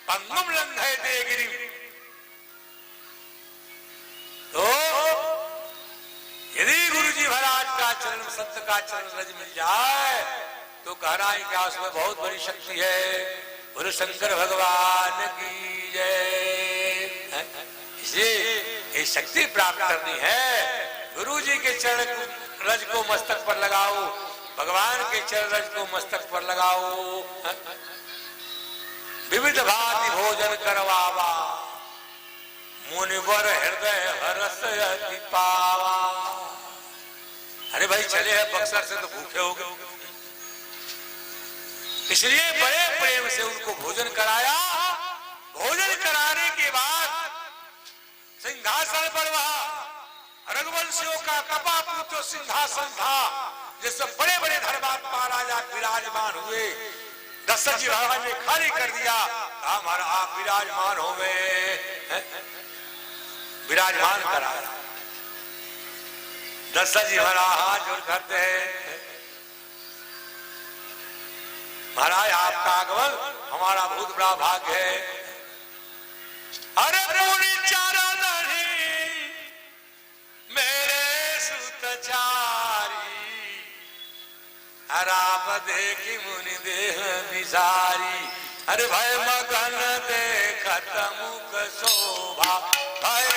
पंगुम लंघयते गिरिम। तो यदि गुरु जी महाराज का चरण संत संत का चरण रज मिल जाए तो कहना ही क्या उसमें बहुत बड़ी शक्ति है। बोलो शंकर भगवान की जय। इसलिए ये शक्ति प्राप्त करनी है। गुरु जी के चरण रज को मस्तक पर लगाओ, भगवान के चरण रज को मस्तक पर लगाओ। विविध भांति भोजन करवावा, मुनिवर हृदय हरस अति पावा। अरे भाई चले हैं बक्सर से तो भूखे हो गए, इसलिए बड़े प्रेम से उनको भोजन कराया। भोजन कराने के बाद सिंहासन पर वहां रघुवंशियों का कपापूत सिंहासन था, जिससे बड़े बड़े धर्मात्मा राजा विराजमान हुए। दशरथ जी महाराज ने खाली कर दिया, हमारा आप विराजमान हो गए, विराजमान कराया। दशरथ जी महाराज हाथ जोड़ करते हैं, महाराज आपका आगमन हमारा बहुत बड़ा भाग्य है। अरे पूरी चारा नहीं मेरे सुतचारी, राम देखी मुनि देह विसारी। अरे भय मगन देखत मुख शोभा, भय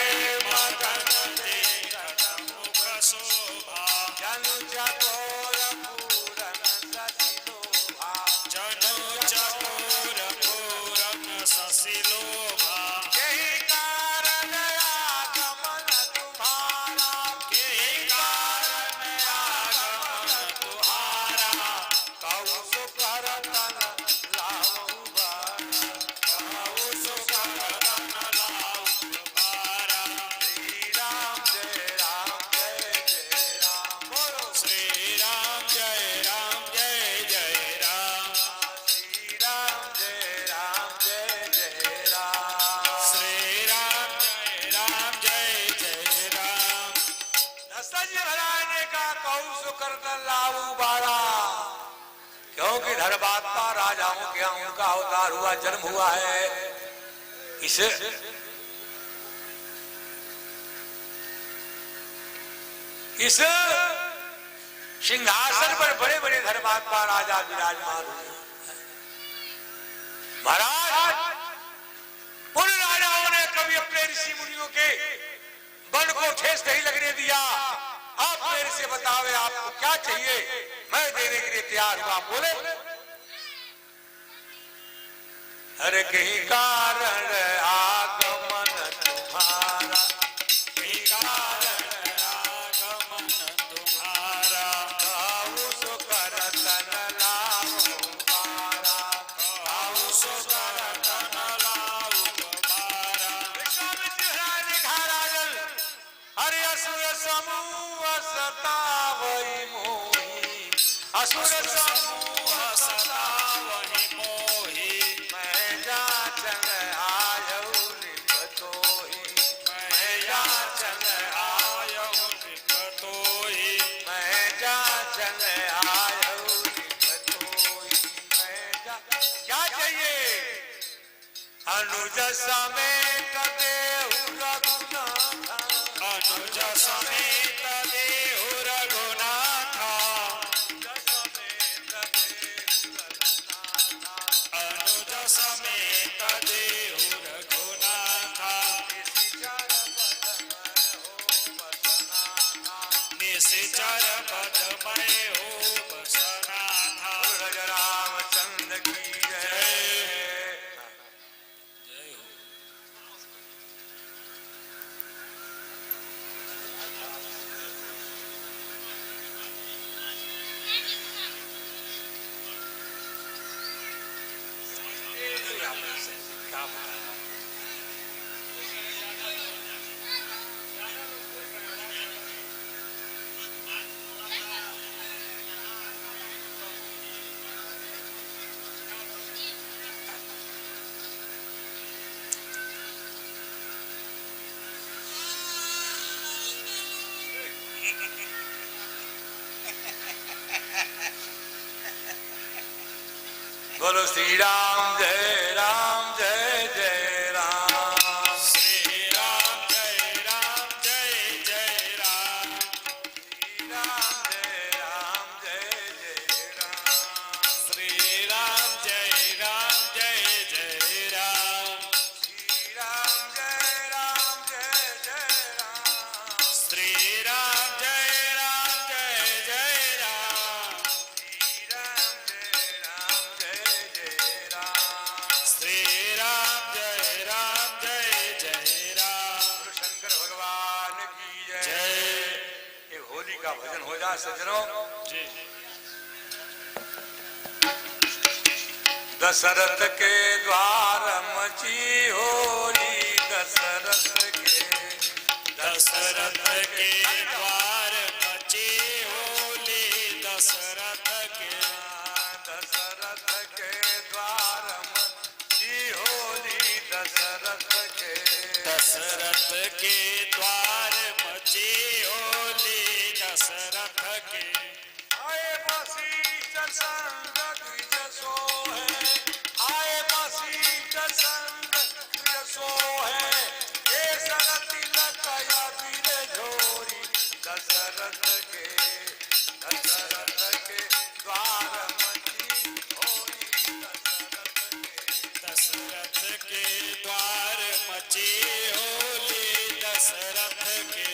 मगन देखत मुख शोभा। जनु चकोर पूरन शशि लोभा, जनु चकोर पूरन शशि लोभा। यही कारण आगमन तुम्हारा, यही कारण आगमन तुम्हारा। कहु सुकरतन लाऊ बारा, कहु सुकरतन लाऊ बारा। श्री राम जय राम जय जय राम, बोलो श्री राम जय राम जय जय राम। श्री राम जय राम जय जय राम, श्री राम जय राम जय जय राम। दशरथ जी महाराज ने कहा कहु सुकरतन लाऊ बारा, क्योंकि धर्मात्मा राजाओं के यहाँ उनका अवतार हुआ, जन्म हुआ है। इस सिंहासन पर बड़े बड़े धर्मात्मा राजा विराजमान हुए। महाराज उन राजाओं ने कभी अपने ऋषि मुनियों के बल को ठेस नहीं लगने दिया। आप मेरे से बतावे आपको क्या चाहिए, मैं देने के लिए तैयार हूं। आप बोले अरे कहीं कारण आगमन तुम्हारा, कहीं कारण आगमन तुम्हारा। कहु सुकरतन लाऊ बारा, कहु सुकरतन लाऊ बारा। विश्वामित्र महाराज ने कहा राजन, अरे असुर समूह सतावई मोही, असुर समूह सतावई मोही। मैं जाचन आयऊ निपतोही, मैं जाचन आयऊ निपतोही, मैं जाचन आयऊ निपतोही। क्या चाहिए? अनुज समेत देहु रघुनाथ, अनुज समेत देहु रघुनाथ। अनुज समेत देहु रघुनाथ। निशिचर पदमय हो बसनाथ। रामचंद्र की जय। बोलो श्री राम जय राम जय जय राम, श्री राम जय जय राम, श्री राम जय राम सज्जनों, जी दशरथ के द्वार मची होली, दशरथ के दशरथ के द्वार मची होली, दशरथ के दशरथ के द्वार मची होली, दशरथ के दशरथ के द्वार मची होली, दशरथ के आए वशिष्ठ संग द्विज सोहे, आए वशिष्ठ संग द्विज सोहे, ये सरति लकया वीर झोरी, दशरथ के द्वार मची होली, दशरथ के द्वार मची होली, दशरथ के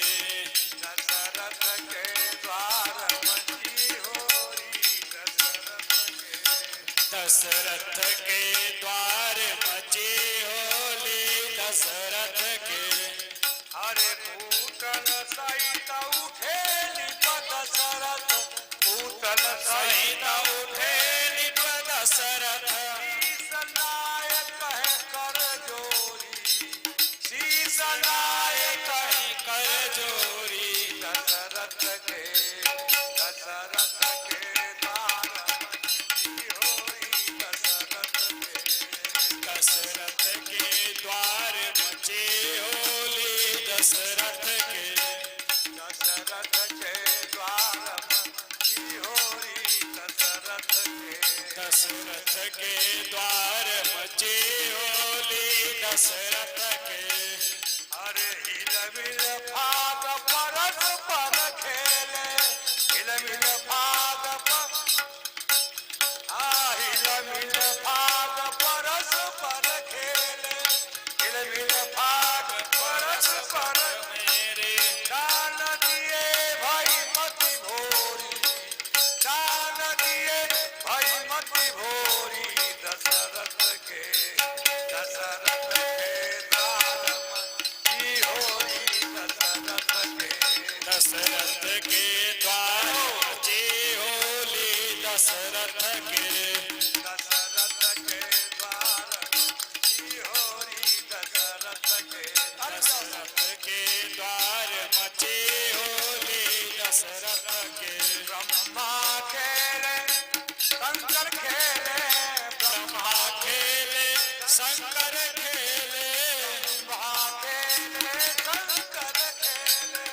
दशरथ के द्वार मची होली, दशरथ के द्वार मची होली, दशरथ के अरे पूतन सहित उठे निप दशरथ, पूतन सहित उठे निप दशरथ, शीस नायक है कर जोरी, शीस नायक है कर जोरी, दशरथ के द्वार मची होई, दशरथ के द्वार मची होली, दशरथ के दशरथ के द्वार मची होई, दशरथ के द्वार मची होली, दशरथ के अरे हिल मिल भाग परस पर खेले, हिल मिल भाग हिल मिल भाग परस पर खेले, हिल मिल भाग परस पर मेरे दान दिए भाई मति भोरी, दान दिए भाई मति भोरी, दशरथ के द्वार मची होई, दशरथ के द्वार मची होली, दशरथ के दशरथ के द्वार मची होई, दशरथ के द्वार मची होली, दशरथ के ब्रह्मा खेले शंकर खेले, ब्रह्मा खेले शंकर खेले, ब्रह्मा खेले शंकर खेले,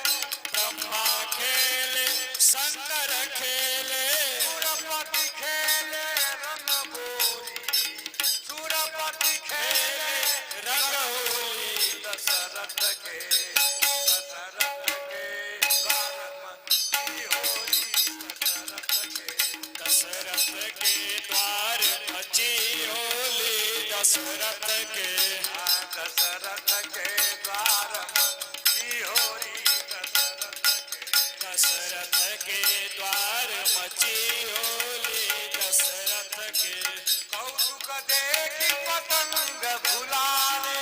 ब्रह्मा खेले शंकर खेले, सुरपति खेले रणभूरी, सुरपति खेले रंग होली, दशरथ के द्वार मची होई, दशरथ के द्वार मची होली, दशरथ के दशरथ के द्वार मची होई, दशरथ के द्वार मची होली, दशरथ के कौतुक देखी पतंग भुलाने,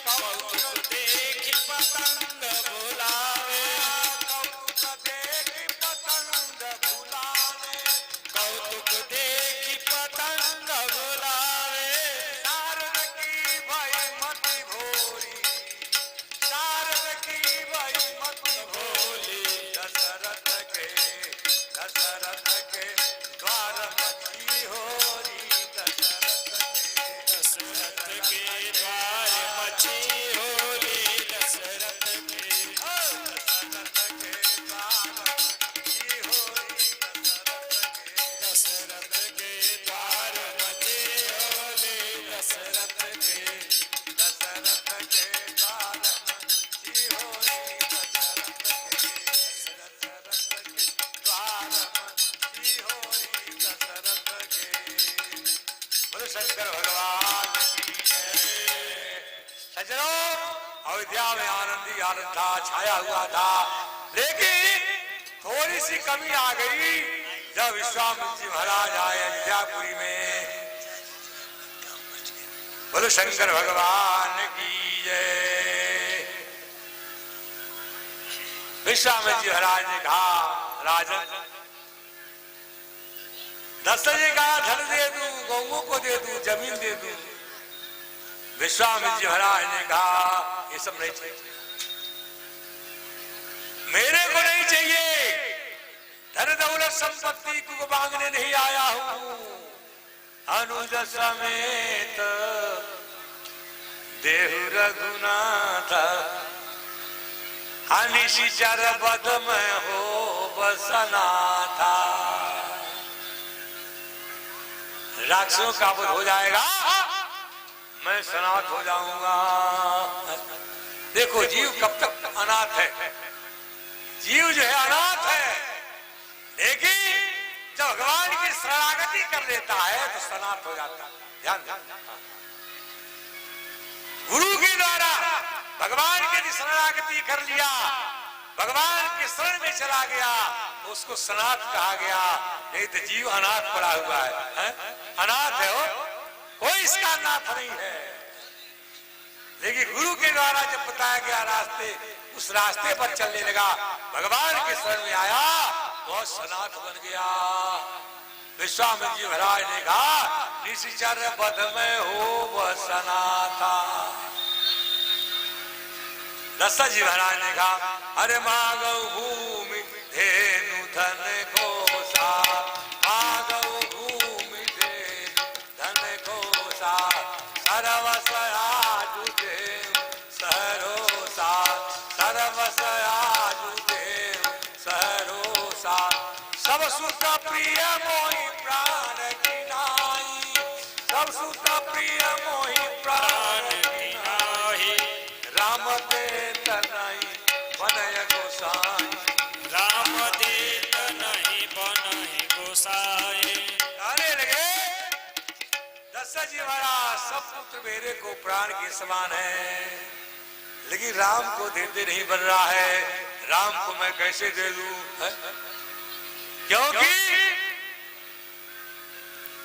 कौतुक देखि पतंग बुलावे, कौतुक देखी पतंग भुलाने, कौतुक देखि पतंग बुलावे, शारद की भई मति भोरी, शारद की भई मति भोरी, दशरथ के द्वार मची होरी, दशरथ के द्वार मची होली, दशरथ के दशरथ के द्वार मची होली, दशरथ के शंकर भगवान की जय। सज्जनों, अयोध्या में आनंदी आनंद था, छाया हुआ था, लेकिन थोड़ी सी कमी आ गई जब विश्वामित्र जी महाराज आए अयोध्यापुरी में। बोलो शंकर भगवान की जय। विश्वामित्र जी महाराज ने कहा, राजन दशरथ जी का धन दे दूं, गौओं को दे दूं, जमीन दे दूं। विश्वामित्र जी महाराज ने कहा ये सब नहीं चाहिए, मेरे को नहीं चाहिए, धन दौलत संपत्ति को मांगने नहीं आया हूं। अनुज समेत देहु रघुनाथ, निशिचर बद में हो बसना था। राक्षसों का वध हो जाएगा, मैं सनाथ हो जाऊंगा। देखो जीव कब तक अनाथ है, जीव जो है अनाथ है, लेकिन जब भगवान की शरणागति कर लेता है तो सनाथ हो जाता है। ध्यान देना, गुरु के द्वारा भगवान की शरणागति कर लिया, भगवान के शरण में चला गया, उसको सनाथ कहा गया। नहीं तो जीव अनाथ पड़ा हुआ है, अनाथ है वो, कोई इसका नाथ नहीं है। लेकिन गुरु के द्वारा जब बताया गया रास्ते, उस रास्ते पर चलने लगा, भगवान के शरण में आया, बहुत सनाथ बन गया। विश्वामित्र जी महाराज ने कहा निशिचर बद में हो बसना था। दशरथ जी महाराज ने कहा अरे मांगो भूमि धेनु धन कोसा, मांगो भूमि धेनु धन कोसा, सर्वस आजु देव सरोसा, सर्वस आजु देव सरोसा। सब सुख प्रिय मोहि प्राण की नाई, सब सुख प्रिय मोहि प्राण की नाई, राम देत नहीं बनय गोसाई, राम देत नहीं बनहि गोसाई। गाने लगे दशरथ जी महाराज सब पुत्र मेरे को प्राण के समान है, लेकिन राम को देते नहीं बन रहा है, राम को मैं कैसे दे दूं? क्योंकि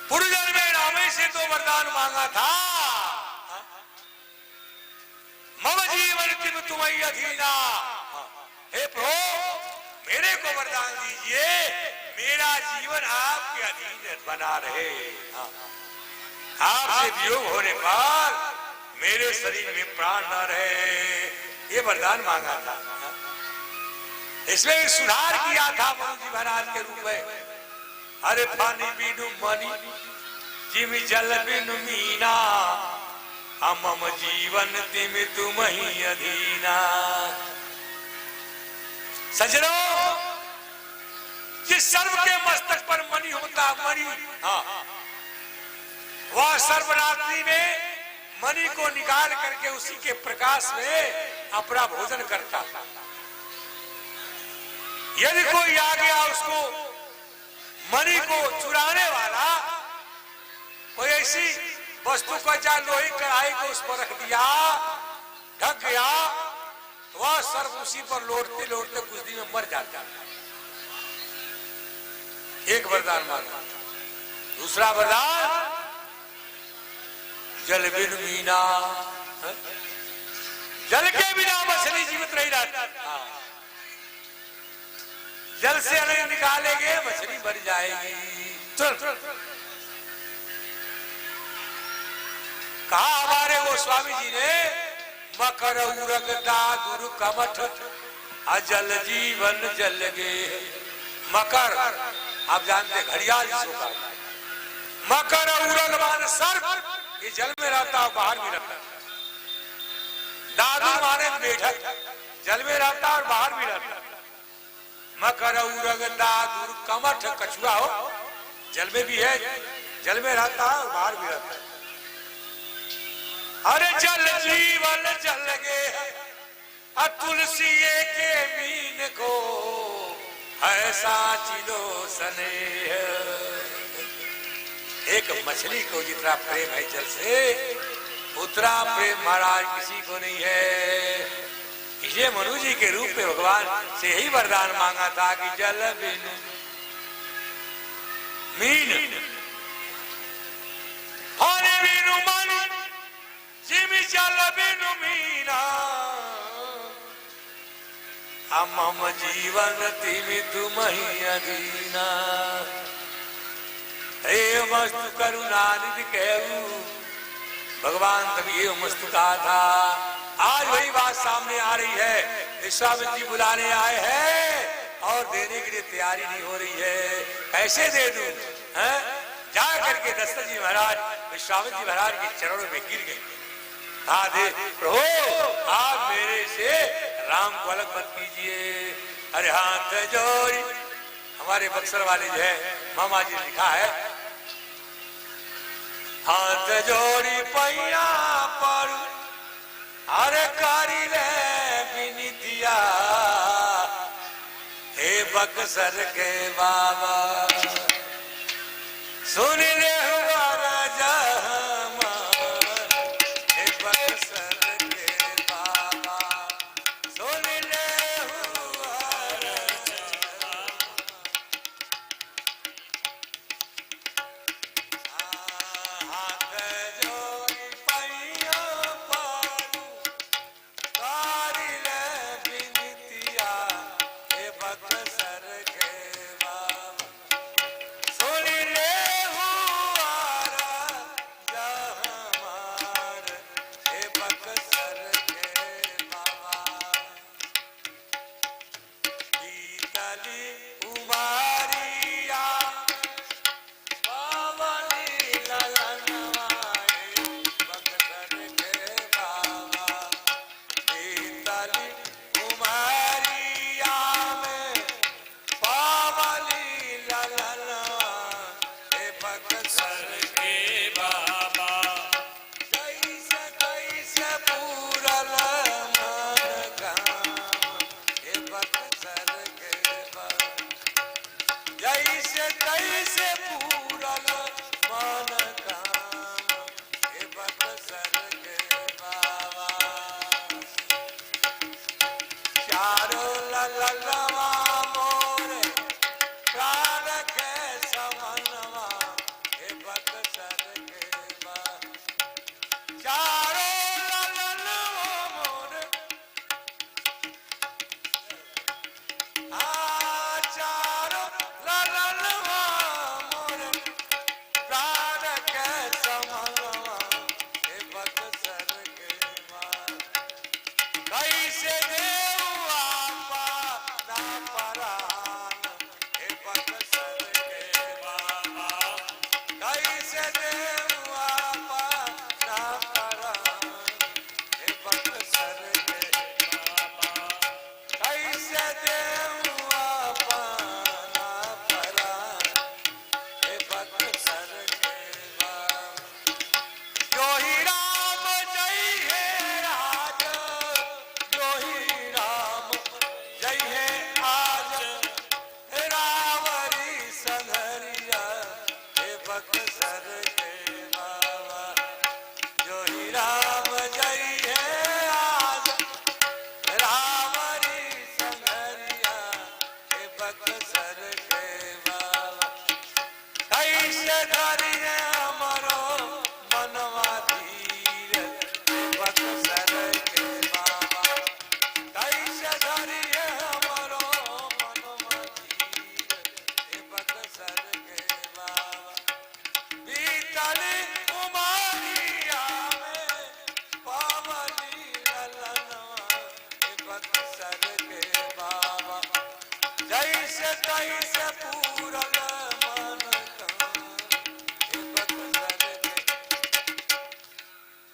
पूर्वजन्म में रामे से तो वरदान मांगा था, मम जीवन किम तुम्हारी अधीना। हे प्रभु मेरे को वरदान दीजिए, मेरा जीवन आपके अधीन बना रहे। आपसे वियोग होने पर मेरे शरीर में प्राण न रहे, ये वरदान मांगा था। इसमें सुधार किया था मनु जी महाराज के रूप में। अरे पानी बिनु मनी जिमि जल बिनु मीना, मम जीवन तिम तुम ही अधीना। सज्जनों, जिस सर्व के मस्तक पर मणि होता, मणि, हाँ, वह सर्वरात्रि में मणि को निकाल करके उसी के प्रकाश में अपना भोजन करता। यदि कोई आ गया उसको मणि को चुराने वाला, कोई ऐसी वस्तु को चाहे लोही कढ़ाई को उस पर रख दिया, ढक गया, तो वह सर्व उसी पर लौटते लौटते कुछ दिन में मर जाता। एक वरदान मांगा। दूसरा वरदान जल बिनु मीना, जल के बिना मछली जीवित नहीं रहती। जल से अन्न निकालेंगे मछली मर जाएगी। चल कहा हमारे गोस्वामी जी ने, मकर उरग दादुर कमठ अजल जीवन जल गे। मकर आप जानते घड़ियाल जिसको, मकर उरग मान सर्प, ये जल में रहता है बाहर भी रहता है। दादुर माने मेढक, जल में रहता है और बाहर भी रहता है। मकर उरग दादुर कमठ, कछुआ हो, जल में भी है, जल में रहता है और बाहर भी रहता है। अरे जल जीवन जल गे तुलसी के मीन को, ऐसा चिलो स्नेह। एक मछली को जितना प्रेम है जल से, उतना प्रेम महाराज किसी को नहीं है। इसलिए मनु जी के रूप में भगवान से ही वरदान मांगा था कि जल बिनु मीन, पानी बिनु मणि, जिमि जल बिनु मीना, मम जीवन तिमि तुम ही अधीना। वस्तु करुणानिधि कहू, भगवान तभी ये मस्तु कहा था। आज वही बात सामने आ रही है। विश्वामित्र जी बुलाने आए हैं और देने के लिए तैयारी नहीं हो रही है। कैसे दे दूं? जा करके दशरथ जी महाराज विश्वामित्र जी महाराज के चरणों में गिर गए। हाँ दे प्रभु, आप मेरे से राम को अलग मत कीजिए। अरे हाथ जोड़ी, हमारे बक्सर वाले जो है मामा जी ने लिखा है, हाथ जोड़ी पैया पर अरे कारी ले विनितिया, हे बक्सर के बाबा सुन ले हमारा जहां, हे बक्सर के बाबा सुन ले हमारा जहां। हाथ जोड़ी पैया पर कारी ले विनितिया, हे बक्सर के बाबा सुन ले हमारा जहां, हे बक्सर के बाबा। बीतली उमारिया बावली ललनवाए, बक्सर के बाबा। बीतली उमारिया में बावली ललनवा, हे बक्सर के बाबा। जैसे तैसे पूरल मन काम, हे बक्सर के बाबा। जैसे तैसे पूरल मन काम, हे बक्सर के बाबा। चारों ललनवा मोरे प्राण के समनवा, हे बक्सर के बाबा। चारों ललनवा मोरे, चारों ललनवा मोरे प्राण के समनवा, हे बक्सर के बाबा। कैसे देव आपा ना परान, हे बक्सर के बाबा। कैसे देव आपा ना परान, हे बक्सर के बाबा। कैसे देव आपा ना परान, हे बक्सर के बाबा। जो ही राम जय है राज, जो ही राम जय है आज, रावरी संघरिया, हे बक्सर के बाबा। जो ही राम जय है आज, रावरी संघरिया, हे बक्सर के बाबा। कैसे धरिए हमरो मनवा धीर, हे बक्सर के बाबा। कैसे धरिए हमरो मनवा धीर, हे बक्सर के बाबा। बीतली उमरिया में पावली ललनवा, हे बक्सर के बाबा। जैसे तैसे पूरल मन काम, हे बक्सर के।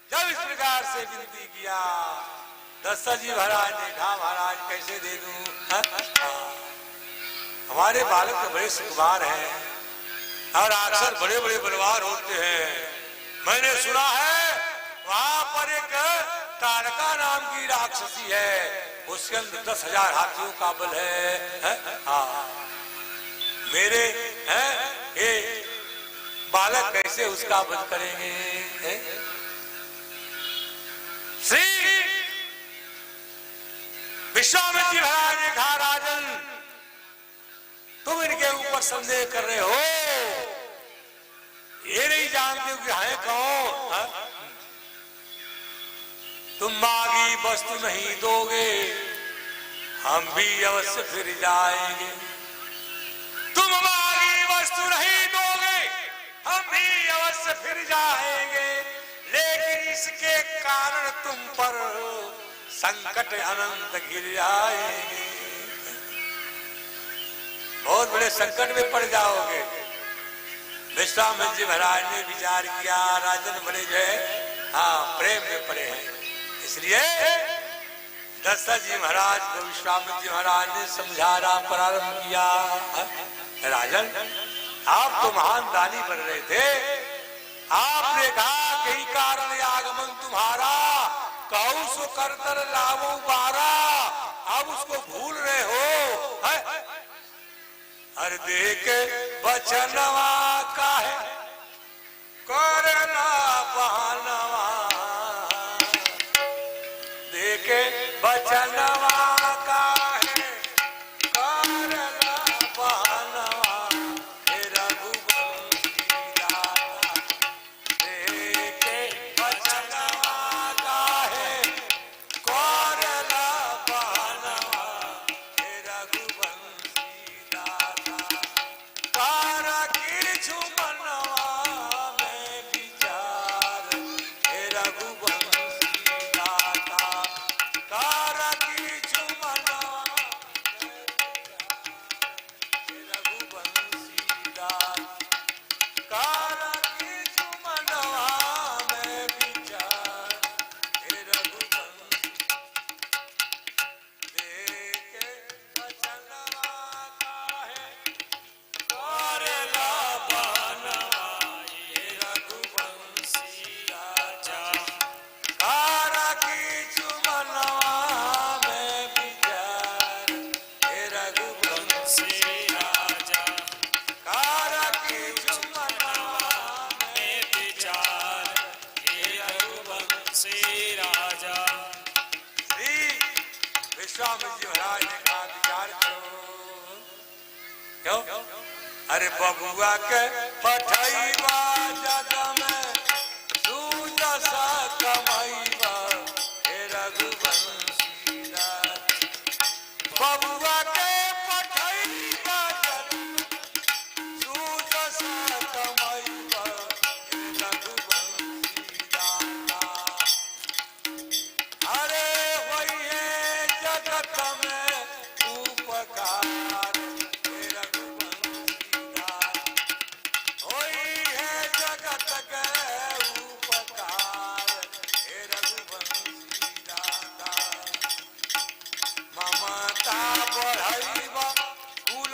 जब इस प्रकार से विनती किया, दशरथ जी महाराज ने कहा, महाराज कैसे दे दूं? हमारे बालक तो बड़े सुकुमार हैं और अक्सर बड़े बड़े बलवान होते हैं। मैंने सुना है वहां पर एक तारका नाम की राक्षसी है, उसके अंदर 10,000 हाथियों का बल है। हाँ, मेरे ये बालक कैसे उसका वध करेंगे? श्री विश्वामित्र जी महाराज ने कहा, राजन तुम इनके ऊपर संदेह कर रहे हो, ये नहीं जानते कि है कौन। तुम मांगी वस्तु नहीं दोगे, हम भी अवश्य फिर जाएंगे। तुम मांगी वस्तु नहीं दोगे, हम से फिर जाएंगे, लेकिन इसके कारण तुम पर संकट अनंत घिर आएंगे। बहुत बड़े संकट में पड़ जाओगे। विश्वामित्र जी महाराज ने विचार किया, राजन बड़े जो है प्रेम में पड़े हैं, इसलिए दशरथ जी महाराज को विश्वामित्र जी महाराज ने समझाना प्रारंभ किया। राजन, आप तो महान दानी बन रहे थे, आपने कहा कई कारण आगमन तुम्हारा, कहूं सो करतर लावो बारा, अब उसको भूल रहे हो। अरे देख बचनवा का है करना बहनवा, देखे बचनवा का है करना बहनवा, रघुवंशी दाता, देखे बचनवा का है करना बहनवा, रघुवंशी दाता, तारा किरछु मनवा में विचार, रघुवंशी दाता, तारा किरछु मनवा में विचार, रघुवंशी दाता, तारा किरछु मनवा में विचार, रघुवंशी, देखे बचनवा का है करला बहनवा, रघुवंशी राजा, तारा किरछु मनवा में विचार, रघुवंशी राजा, तारा किरछु मनवा में विचार, रघुवंशी राजा। श्री विश्वामित्र जी महाराज ने कहा विचार करो। क्यों? अरे बबुआ के पठैबा जग में सुदशा कमैबा, रघुवंशी राजा, बबुआ के पठैबा जग में सुदशा कमैबा, रघुवंशी दाता, अरे वही जगत में उपकार, रघुवंशी दाता, वही है जगत के उपकार, रघुवंशी दाता, ममता बढ़ैबा कुल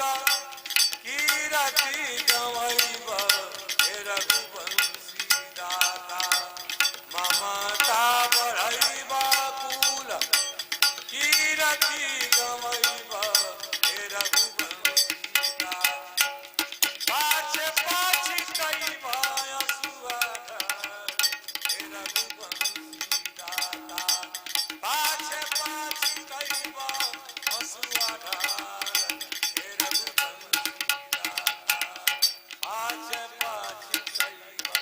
कीरति गवैबा, रघुवंशी दाता, ममता बढ़ैबा कुल कीरति गवैबा, रघुवंशी दाता, पाछे पाछी कैबा असुआधार, रघुवंशी दाता, पाछे पाछी कैबा असुआधार, रघुवंशी दाता, पाछे पाछी कैबा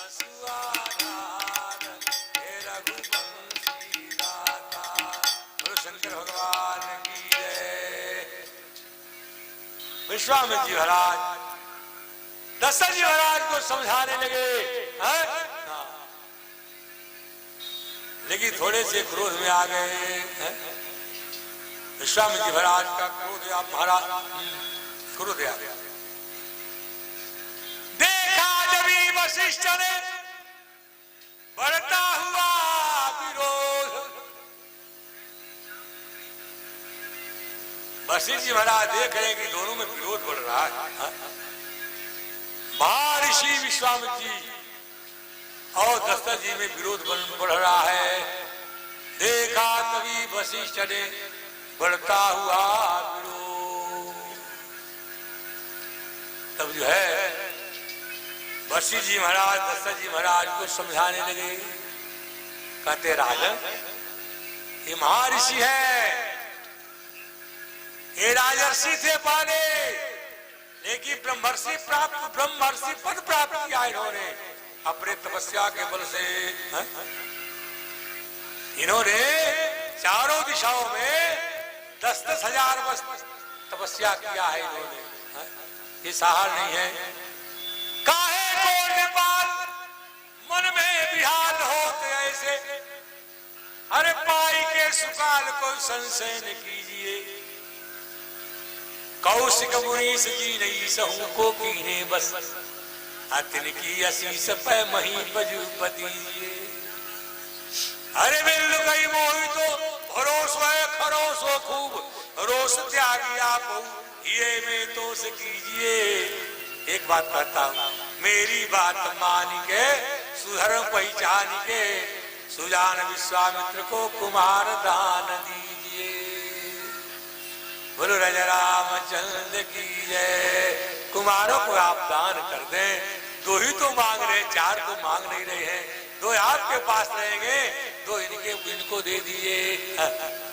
असुआधार, रघुवंशी दाता। बोलो शंकर भगवान की जय। विश्वामित्र जी महाराज दशरथ जी महाराज को समझाने लगे, हैं? लेकिन थोड़े से क्रोध में आ गए। हैं? विश्वामित्र जी महाराज का क्रोध आप महाराज क्रोध आ गया। देखा जब वशिष्ठ ने बढ़ता हुआ विरोध, वशिष्ठ जी महाराज देख रहे हैं कि दोनों में विरोध बढ़ रहा है। महर्षि विश्वामित्र जी और दशरथ जी में विरोध बढ़ रहा है। देखा कवि वशिष्ठ ने बढ़ता हुआ विरोध, तब जो है वशिष्ठ जी महाराज दशरथ जी महाराज को समझाने लगे। कहते राजन, ये महर्षि है, ये राजर्षि थे पहले, लेकिन ब्रह्मर्षि पद प्राप्त किया इन्होंने अपने तपस्या के बल से। इन्होंने चारों दिशाओं में 10-10 हजार वर्ष तपस्या किया है इन्होंने। ये साहर नहीं है। काहे को नेपाल सुकाल को संशय न कीजिए। कौशिक मुनीस जी नहीं सहू को कीने बस, अतिन की असीस पै मही पजूपति। अरे बिल्लु कई मोहि तो भरोस है खरोसो खूब, रोस त्यागी आप ये में तो से कीजिए। एक बात कहता हूं, मेरी बात मान के सुधर्म पहचान के सुजान विश्वामित्र को कुमार दान दीजिए। बोलो राजा रामचंद्र की जय। कुमारों को आप दान कर दें, दो ही तो मांग रहे, चार तो मांग नहीं रहे हैं, दो आपके पास रहेंगे, दो इनको दे दिए।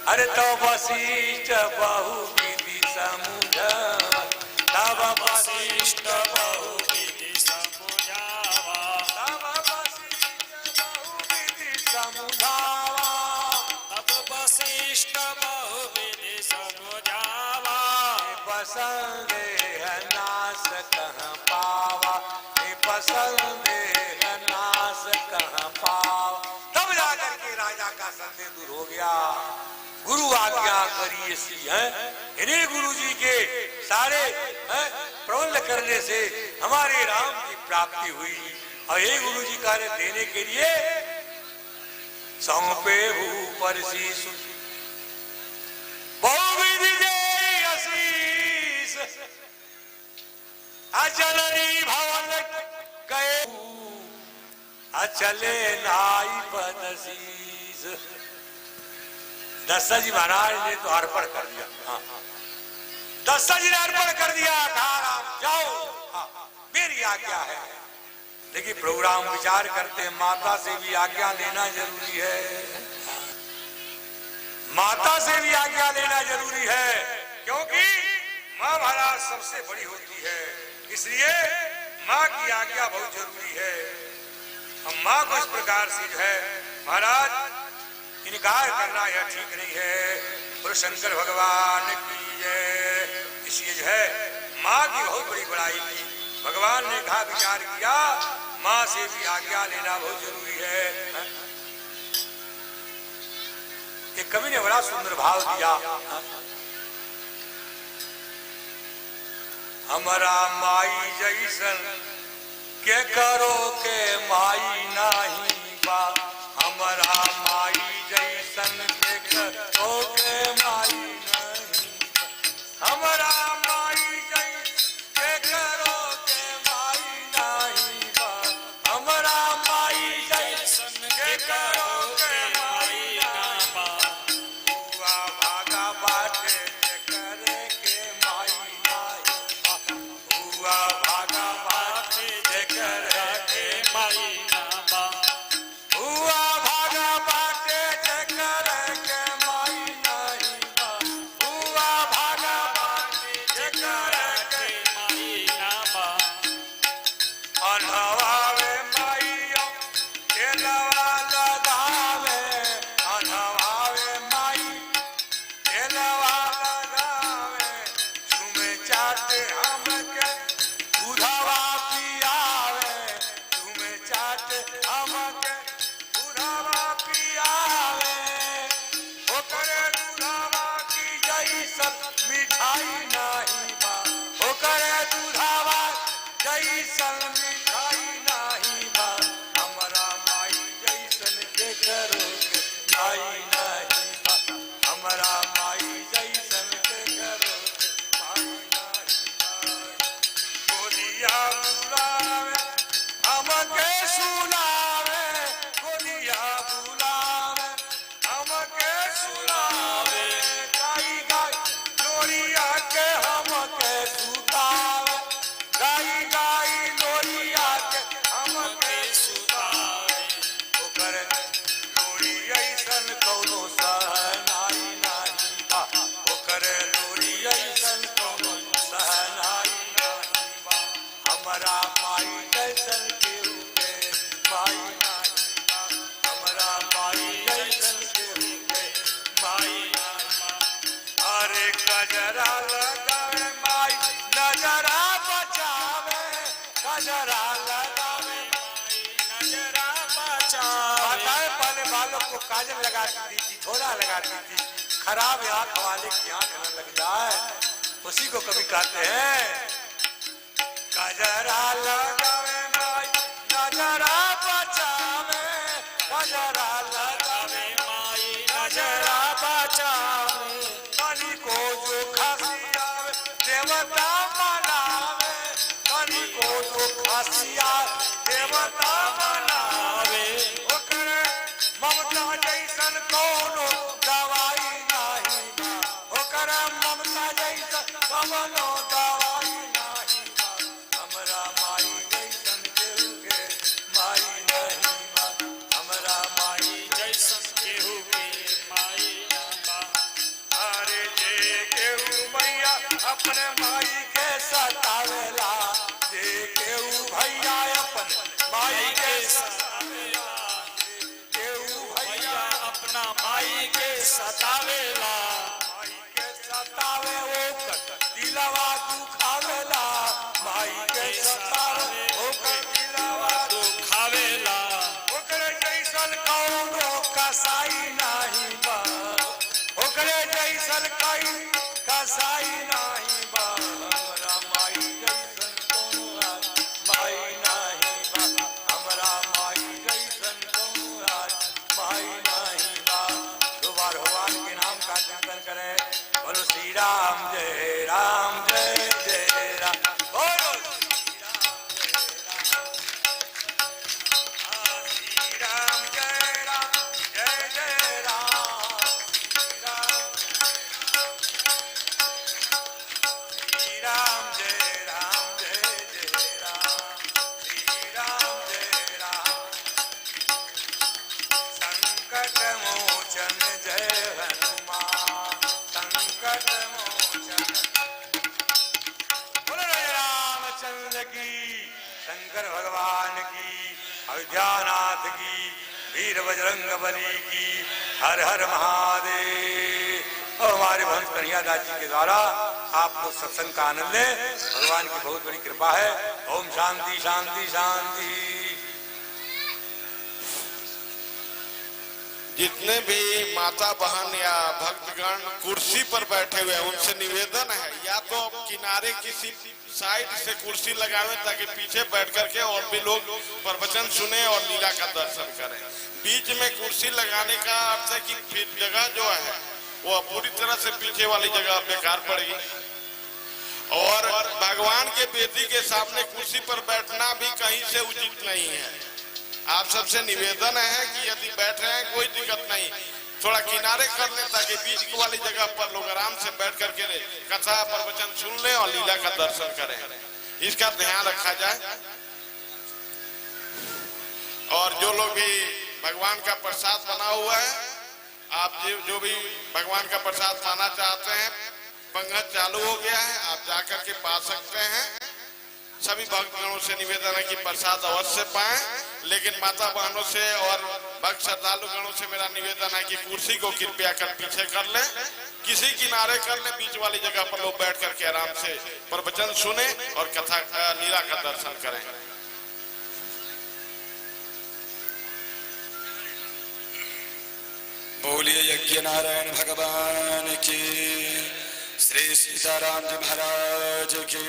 अरे तो वशिष्ठ बहुविधि समुझावा, तब वशिष्ठ बहुविधि समुझावा, तब वशिष्ठ बहुविधि समुझावा, तब वशिष्ठ बहुविधि समुझावा। संदेह नाश कहाँ पावा, संदेह नाश कहाँ पावा। तब जाकर के राजा का संदेह दूर हो गया। गुरु आज्ञा करिए सी है, इन्हीं गुरु जी के सारे प्रबंध करने से हमारे राम की प्राप्ति हुई। और ये गुरु जी कार्य देने के लिए सौंपे ऊपर शीश बहुविधि जय आशीष, अचलनी भवन गए अचले नाई बदशीष। दशरथ जी महाराज ने तो अर्पण कर दिया। हाँ, दशरथ जी ने अर्पण कर दिया, कहा राम जाओ, हाँ, मेरी आज्ञा है। देखिए प्रोग्राम विचार करते, माता से भी आज्ञा लेना जरूरी है, माता से भी आज्ञा लेना जरूरी है, क्योंकि माँ महाराज सबसे बड़ी होती है, इसलिए माँ की आज्ञा बहुत जरूरी है। हम माँ को इस प्रकार से जो है महाराज इनकार करना यह ठीक नहीं है। बोलो शंकर भगवान की जय। इसलिए जो है माँ की बहुत बड़ी बड़ाई की, भगवान ने कहा विचार किया माँ से भी आज्ञा लेना बहुत जरूरी है। एक कवि ने बड़ा सुंदर भाव दिया, हमारा माई जैसन के करो के माई नहीं बा, हमारा माई जैसन के करो के माई नहीं बा, हमारा माई जैसन के करो के माई नहीं बा, हमारा माई जैसन के करो के माई नहीं बा। हुआ भागा बाटे करे के माई नहीं, हुआ भागा बाटे करे के माई ना बा, हुआ भागा बाटे करे के माई नहीं बा, हुआ भागा बाटे करे के माई ना बा। अनहवावे माईया केलवा लगावे, अनहवावे माई केलवा लगावे, तुम्हें चाहते हमके दूधवा पियावे, तुम्हें चाहते हमके दूधवा पियावे, ओ करे दूधवा की जैसन मिठाई नहीं बा, ओ करे दूधवा जैसन मिठाई नहीं बा, हमारा माई जैसन के करो के माई नहीं बा, हमारा माई जैसन के करो के माई नहीं बा। गोदिया बुलावे हमके सुनावे, गोदिया बुलावे हमके सुनावे, गाई गाई लोरिया के हमके सुतावे, गाई गाई लोरिया के हमके सुतावे, ओकर लोरी ऐसन कौनो सहनाई नहीं बा, ओकर लोरी ऐसन कौनो सहनाई नहीं बा, हमारा माई जैसन केहू के माई नहीं बा, हमारा माई जैसन केहू के माई नहीं बा। अरे गजरा लगावे माई नजरा बचावे, गजरा लगावे माई नजरा बचावे, बताए पहले बालों को काजल लगाती थी, ठिठोरा लगाती थी, खराब आंख वाले की आंख न लग जाए, उसी को कभी कहते हैं कजरा लगावे माई नजरा बचावे, कजरा लगावे माई नजरा बचावे, कनी को जो खांसी आवे देवता मनावे, कनी को जो खांसी आवे देवता मनावे, ओकरे ममता जैसन कोनो दवाई नहीं बा, ओकरे ममता जैसन कवनो दवाई नहीं बा, हमरा माई जैसन केहू के माई नहीं बा, हमरा माई जैसन केहू के माई ना बा। अरे जे केहू भैया अपने माई के सतावेला, जे केहू भैया अपन माई के सतावेला, केहू भैया अपना माई के सतावेला, माई के सतावे ओकर दिलवा दुखावेला, माई के सतावे ओकर दिलवा दुखावेला, ओकरे जैसन कौनो कसाई नहीं बा, ओकरे जैसन कई कसाई नहीं बा, हमरा माई जैसन कोनो माई नहीं बा, हमरा माई जैसन कोनो माई नहीं बा। दो बार भगवान के नाम का कीर्तन करें, बोलो श्री राम जय राम जय जय राम, बोलो श्री राम जय राम जय जय राम, श्री राम जय राम जय जय राम, श्री राम जय राम, संकट मोचन जय हनुमान, संकट मोचन, बोलो रामचंद्र की, शंकर भगवान की, अयोध्यानाथ की, वीर बजरंग बली की, हर हर महादेव। और हमारे वंश कन्हैयादास जी के द्वारा आप लोग सत्संग का आनंद लें, भगवान की बहुत बड़ी कृपा है। ओम शांति शांति शांति। जितने भी माता बहन या भक्तगण कुर्सी पर बैठे हुए हैं उनसे निवेदन है या तो किनारे किसी साइड से कुर्सी लगावे ताकि पीछे बैठ करके और भी लोग प्रवचन सुने और लीला का दर्शन करें। बीच में कुर्सी लगाने का अर्थ है कि फिर जगह जो है वो पूरी तरह से पीछे वाली जगह बेकार पड़ेगी, और भगवान के बेदी के सामने कुर्सी पर बैठना भी कहीं से उचित नहीं है। आप सबसे निवेदन है कि यदि बैठ रहे हैं कोई दिक्कत नहीं, थोड़ा किनारे कर लें ताकि बीच वाली जगह पर लोग आराम से बैठ करके कथा प्रवचन सुन लें और लीला का दर्शन करें, इसका ध्यान रखा जाए। और जो लोग भी भगवान का प्रसाद बना हुआ है, आप जो भी भगवान का प्रसाद पाना चाहते हैं, पंगत चालू हो गया है, आप जाकर के पा सकते हैं। सभी भक्तगणों से निवेदन है कि प्रसाद अवश्य पाएं, लेकिन माता बहनों से और भक्त श्रद्धालु गणों से मेरा निवेदन है कि कुर्सी को कृपया कर पीछे कर लें, किसी किनारे कर लें, बीच वाली जगह पर लोग बैठ करके आराम से प्रवचन सुने और कथा लीला का दर्शन करें। बोलिए यज्ञ नारायण भगवान की, श्री सीताराम जी महाराज की,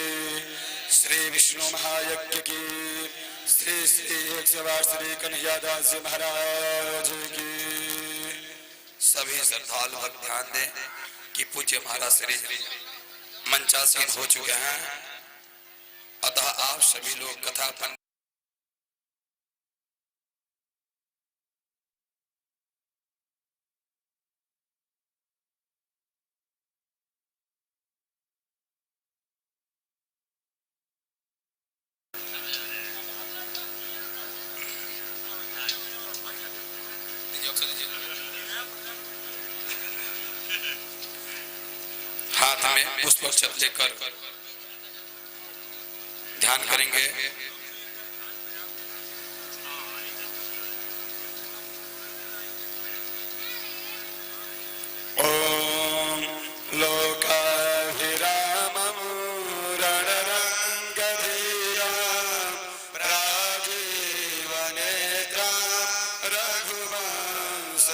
श्री विष्णु महायज्ञ की, श्री श्री 108 श्री कन्हैयादास जी महाराज की। सभी श्रद्धालु भक्त ध्यान दें कि पूज्य महाराज श्री मंचासीन हो चुके हैं, अतः आप सभी लोग कथा पंडित हाथ में पुष्पाक्षत लेकर ध्यान करेंगे। ओम लोकाभिरामं रणरंगधीरं राजीवनेत्रं रघुवंश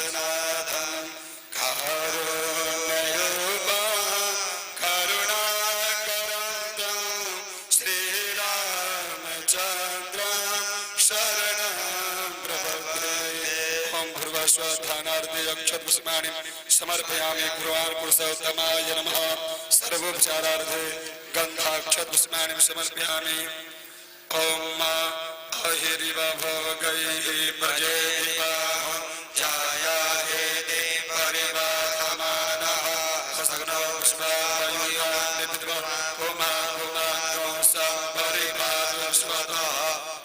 श्वधानार्थे अक्षतपुष्पाणि समर्पयामि कुर्वाण पुरुषोत्तमाय नमः सर्वोपचारार्थे गन्धाक्षतपुष्पाणि समर्पयामि ओम अहिरिवा भोगैः प्रजेदिवा जाया हे देवरिवा समानः सगनो पुष्पायुयान्वित्वा ओमा ओमा गोंसपरिवा स्वतः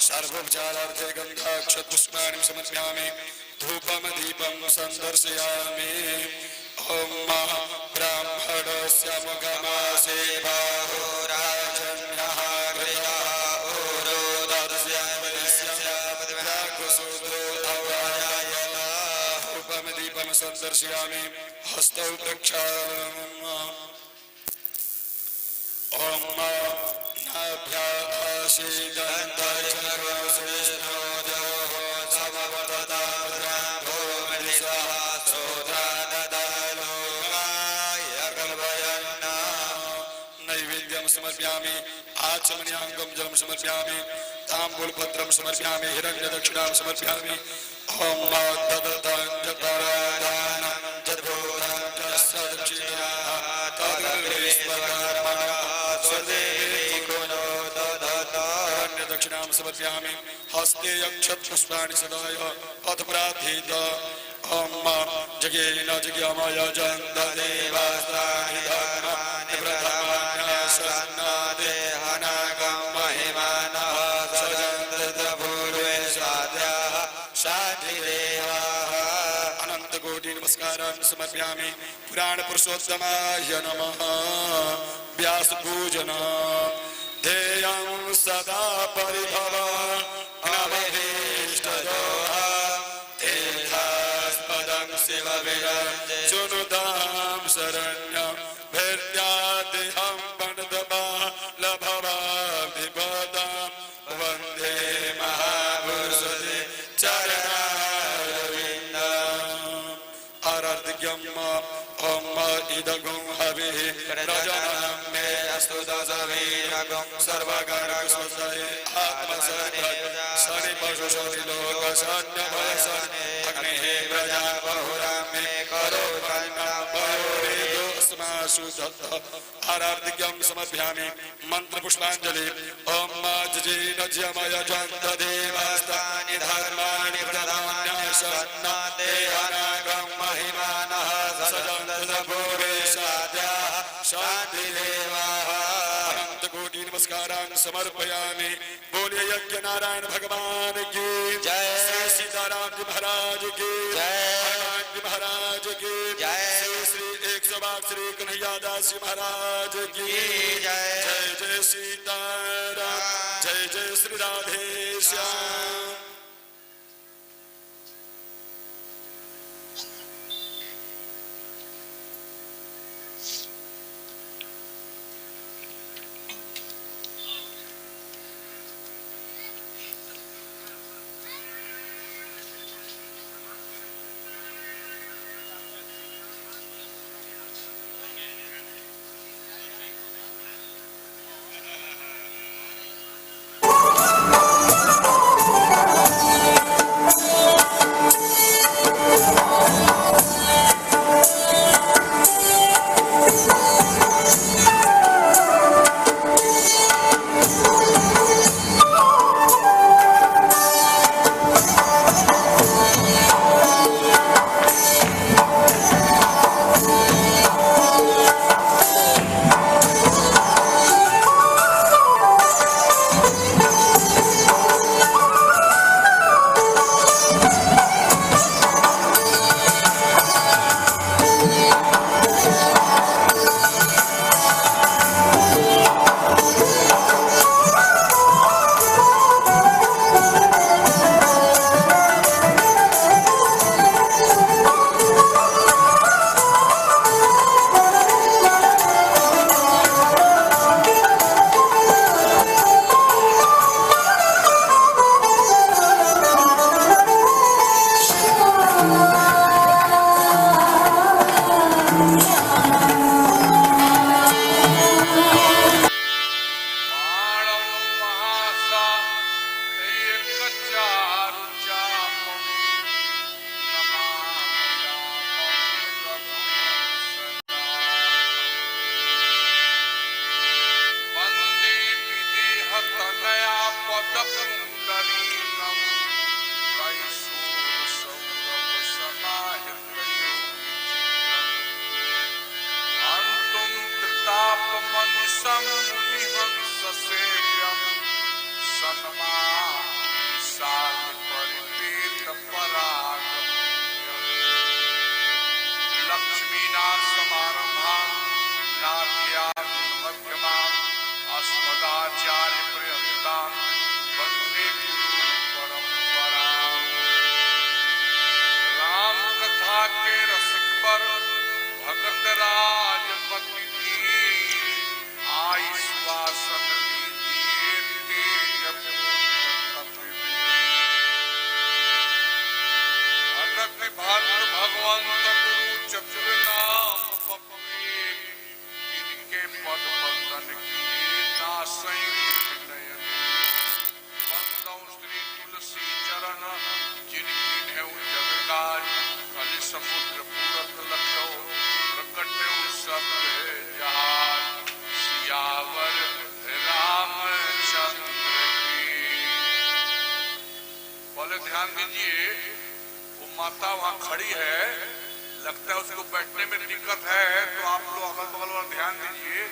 सर्वोपचारार्थे गन्धाक्षतपुष्पाणि समर्पयामि धूपम दीपम संदर्शयामि ओम ब्राह्मणस्य मुखमासे बाहुराजन्यः कृतः ओरोदस्य वदस्याकुसूत्रो अवायायतः धूपम दीपम संदर्शयामि हस्तौ प्रक्षालयामि ओम नैवेद्यं समर्पयामि आचमनीयाङ्गं जलं समर्पयामि ताम्बूलपत्रं समर्पयामि हिरण्यदक्षिणां समर्पयामि ओम दक्षिणां समर्पयामि हस्ते अक्षतपुष्पाणि सदाय अथ प्रार्थित ओम जगेन जग्यामय जन्त देवास्तानि धर्माणि प्रथमान्यसन्नादे हनागं महिमानः सजन्त पूर्वे स्वाद्याः शान्तिदेवाः अनन्तकोटि नमस्कारान् समर्पयामि पुराण पुरुषोत्तमाय नमः व्यासपूजन ध्येयं सदा परिभव नमभीष्टदोः तीर्थास्पदं शिवविरञ्जनुतां शरण्यं भैर्यादेहं वन्दबालभवाब्धिपदां वन्दे महापुरुषते चरणारविन्दम् आराध्यं ओम इदगुं हविः प्रजननं मे अस्तु दशवीरगुं सर्वगणस्वसये आत्मसर्वज्ञ शनि पशुशनि लोकसन्यभयसनि अग्निः प्रजा बहुरां मे करो कन्नापयोरेदोऽस्मासु दत्तः आराध्यं समर्पयामि मन्त्रपुष्पाञ्जलि ओम जजेन ज्यमय जन्त देवास्तानि धर्माणि प्रधान्यसन्नाते हनागं महिमानः सजन्त पूर्वे साध्याः शान्तिदेवाः अनन्तकोटि नमस्कारान् समर्पयामि बोलिए यज्ञ नारायण भगवान की जय श्री सीताराम जी महाराज की जय हनुमान जी महाराज की जय श्री 108 श्री कन्हैयादास जी महाराज की जय जय जय सीताराम जय जय श्री राधे श्याम। पहले ध्यान दीजिए, वो माता वहाँ खड़ी है, लगता है उसको बैठने में दिक्कत है, तो आप लोग अगल बगल वाला ध्यान दीजिए,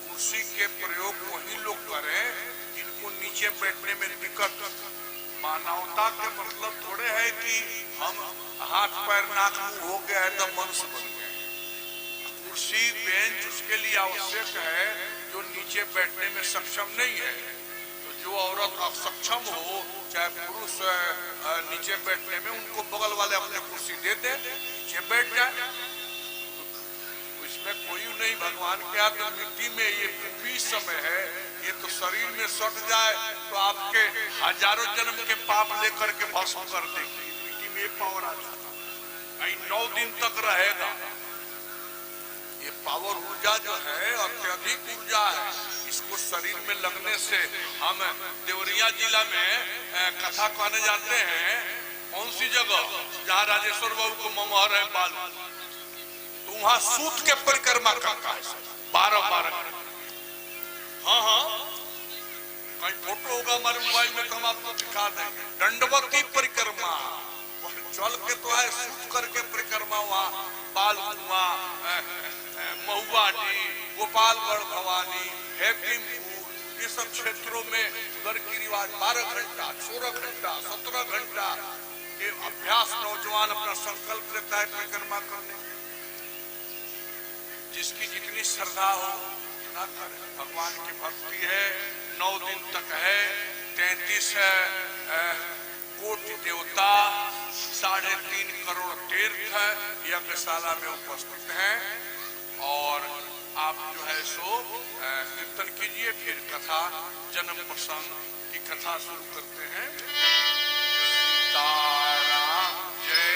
कुर्सी के प्रयोग वही लोग करें जिनको नीचे बैठने में दिक्कत। मानवता के मतलब थोड़े है कि हम हाथ पैर नाक मुंह हो गया है तो मनुष्य बन गए। कुर्सी बेंच उसके लिए आवश्यक है जो नीचे बैठने में सक्षम नहीं है। तो जो औरत असक्षम हो, चाहे पुरुष नीचे बैठने में, उनको बगल वाले अपने कुर्सी दे दे, नीचे बैठ जाए, इसमें कोई नहीं। भगवान के हाथ तो मिट्टी में ये पूरी समय है, ये तो शरीर में सट जाए तो आपके हजारों जन्म के पाप लेकर के भस्म कर देगी। मिट्टी में एक पावर आ जाता है, 9 दिन तक रहेगा। ये पावर ऊर्जा जो है अत्यधिक ऊर्जा है, इसको शरीर में लगने से हम देवरिया जिला में कथा कहने जाते हैं। कौन सी जगह जहाँ राजेश्वर बाबू को ममहर है बाल, तो वहां सूत के परिक्रमा करता है 12-12। हाँ, कहीं फोटो होगा हमारे मोबाइल में तो हम आपको दिखा देंगे। दंडवती परिक्रमा चल के तो है, सूत करके परिक्रमा, वहाँ बाल कुआं, महुआडी, गोपालगढ़ भवानी, हैकिमपुर, ये सब क्षेत्रों में उधर की रिवाज 12 घंटा, 16 घंटा, 17 घंटा ये अभ्यास नौजवान अपना संकल्प लेता है परिक्रमा करने। जिसकी जितनी श्रद्धा हो ना करे। भगवान की भक्ति है, 9 दिन तक है, 33 कोटि देवता, 3.5 करोड़ तीर्थ यज्ञशाला में उपस्थित हैं। और आप जो है सो कीर्तन कीजिए, फिर कथा जन्म प्रसंग की कथा शुरू करते हैं। सीताराम जय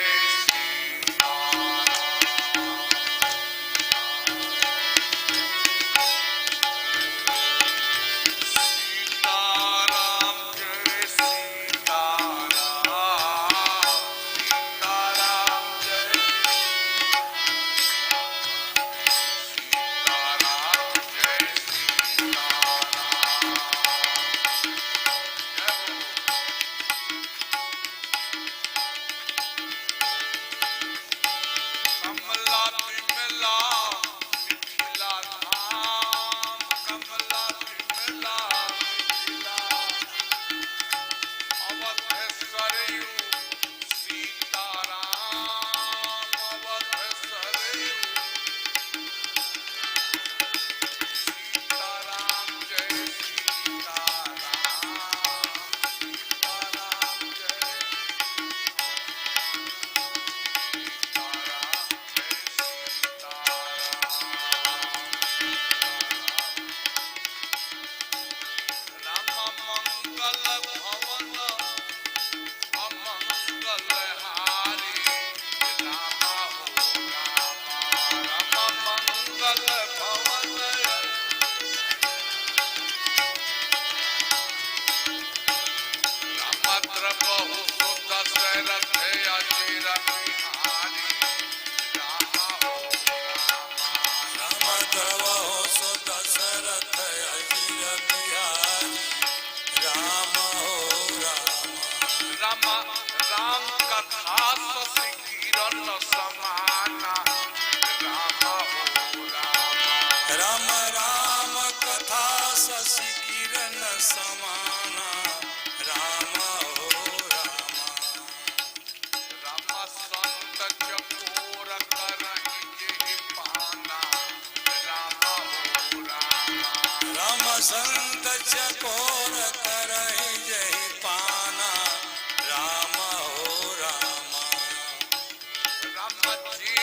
संत चकोर करहि जहि पाना, राम हो राम। राम जी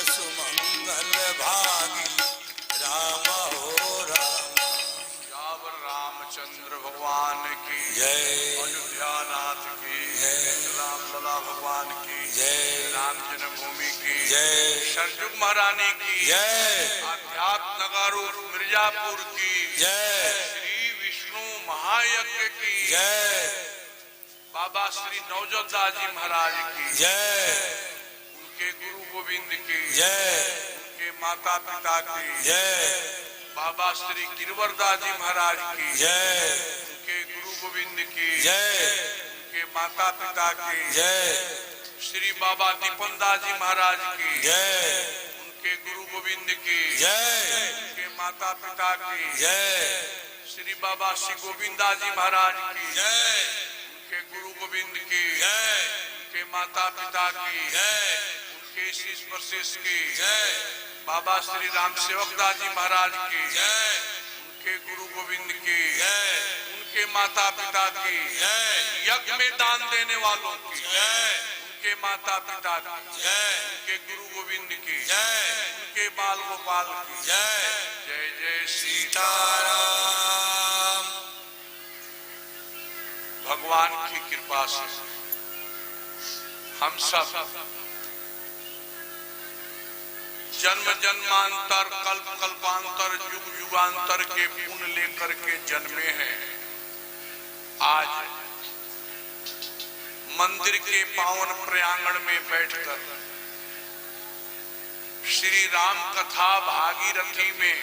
सुमंगल भागी राम हो राम। सियावर रामचंद्र भगवान की जय। अयोध्या नाथ की जय। राम लला भगवान की जय। राम जन्मभूमि की जय। सरजुग महारानी की जय। अध्यात्म नगर मिर्जापुर की जय। श्री विष्णु महायज्ञ की जय। बाबा श्री नौजोदास जी महाराज की जय। उनके गुरु गोविंद की जय। उनके माता पिता की जय। बाबा श्री गिरवरदास जी महाराज की जय। उनके गुरु गोविंद की जय। उनके माता पिता की जय। श्री बाबा दीपनदास जी महाराज की जय। उनके गुरु गोविंद की जय। उनके माता पिता की जय। श्री बाबा श्री गोविंदास जी महाराज की जय। उनके गुरु गोविंद की जय। उनके माता पिता की जय। उनके शीश प्रशेष की जय। बाबा श्री राम सेवक दास जी महाराज की जय। उनके गुरु गोविंद की जय। उनके माता पिता की जय। यज्ञ में दान देने वालों की जय। उनके माता पिता की जय। उनके गुरु गोविंद की जय। उनके बाल गोपाल की जय। जय जय सीताराम। भगवान की कृपा से हम सब जन्म जन्मांतर कल्प कल्पांतर युग युगांतर के पुण्य लेकर के जन्मे हैं। आज मंदिर के पावन प्रांगण में बैठकर श्री राम कथा भागीरथी में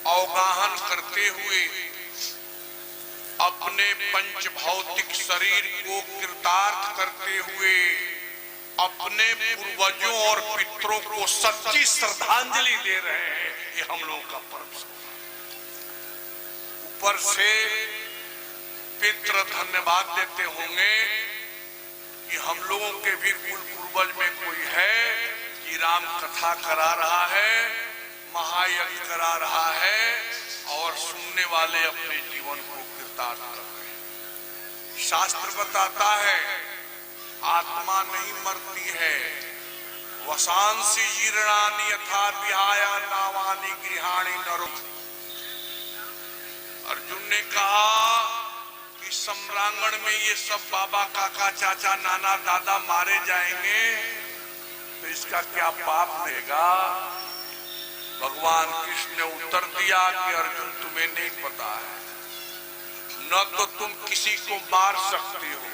अवगाहन करते हुए अपने पंच भौतिक शरीर को कृतार्थ करते हुए अपने पूर्वजों और पितरों को सच्ची श्रद्धांजलि दे रहे हैं। ये हम लोगों का पर्व है। ऊपर से पितृ धन्यवाद देते होंगे कि हम लोगों के भी कुल पूर्वज में कोई है कि राम कथा करा रहा है, महायज्ञ करा रहा है और सुनने वाले अपने जीवन को कृतार्थ कर रहे हैं। शास्त्र बताता है आत्मा नहीं मरती है। वसांसी जीर्णानि यथा विहाया नावानि गृहाणि नरो। अर्जुन ने कहा कि सम्रांगण में ये सब बाबा काका चाचा नाना दादा मारे जाएंगे तो इसका क्या पाप रहेगा। भगवान कृष्ण ने उत्तर दिया कि अर्जुन तुम्हें नहीं पता है, न तो तुम किसी को मार सकते हो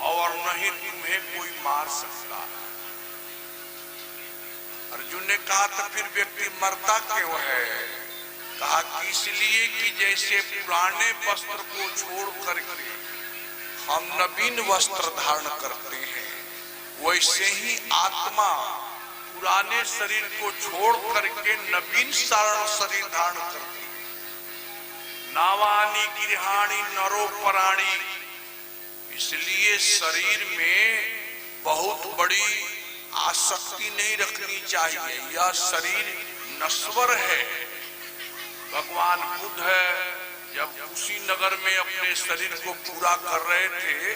और नहीं तुम्हें कोई मार सकता। अर्जुन ने कहा तो फिर व्यक्ति मरता क्यों है। कहा कि इसलिए कि जैसे पुराने वस्त्र को छोड़ करके हम नवीन वस्त्र धारण करते हैं, वैसे ही आत्मा पुराने शरीर को छोड़ करके नवीन शरीर धारण करती है। नावानी गिरहाणी नरो पराणी। इसलिए शरीर में बहुत बड़ी आसक्ति नहीं रखनी चाहिए। यह शरीर नश्वर है। भगवान बुद्ध जब कुशीनगर में अपने शरीर को पूरा कर रहे थे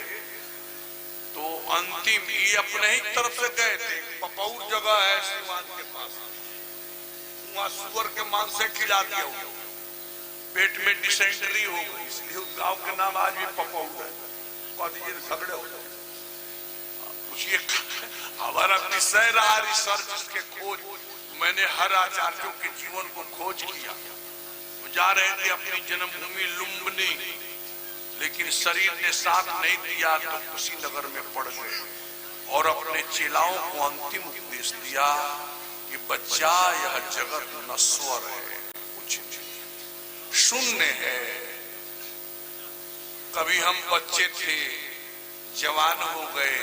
तो अंतिम ये अपने ही तरफ से गए थे। पपौर जगह है सिवान के पास, वहां सुअर के मांस से खिला दिया, पेट में डिसेंट्री हो गई, इसलिए गांव के नाम आज भी पपौर है। झगड़े हो पूछिए। हमारा विषय रहा रिसर्च के खोज। मैंने हर आचार्यों के जीवन को खोज किया। जा रहे थे अपनी जन्मभूमि लुम्बिनी, लेकिन शरीर ने साथ नहीं दिया तो कुशीनगर में पड़ गए और अपने चेलाओं को अंतिम उपदेश दिया कि बच्चा यह जगत नश्वर है, कुछ शून्य है। कभी हम बच्चे थे, जवान हो गए,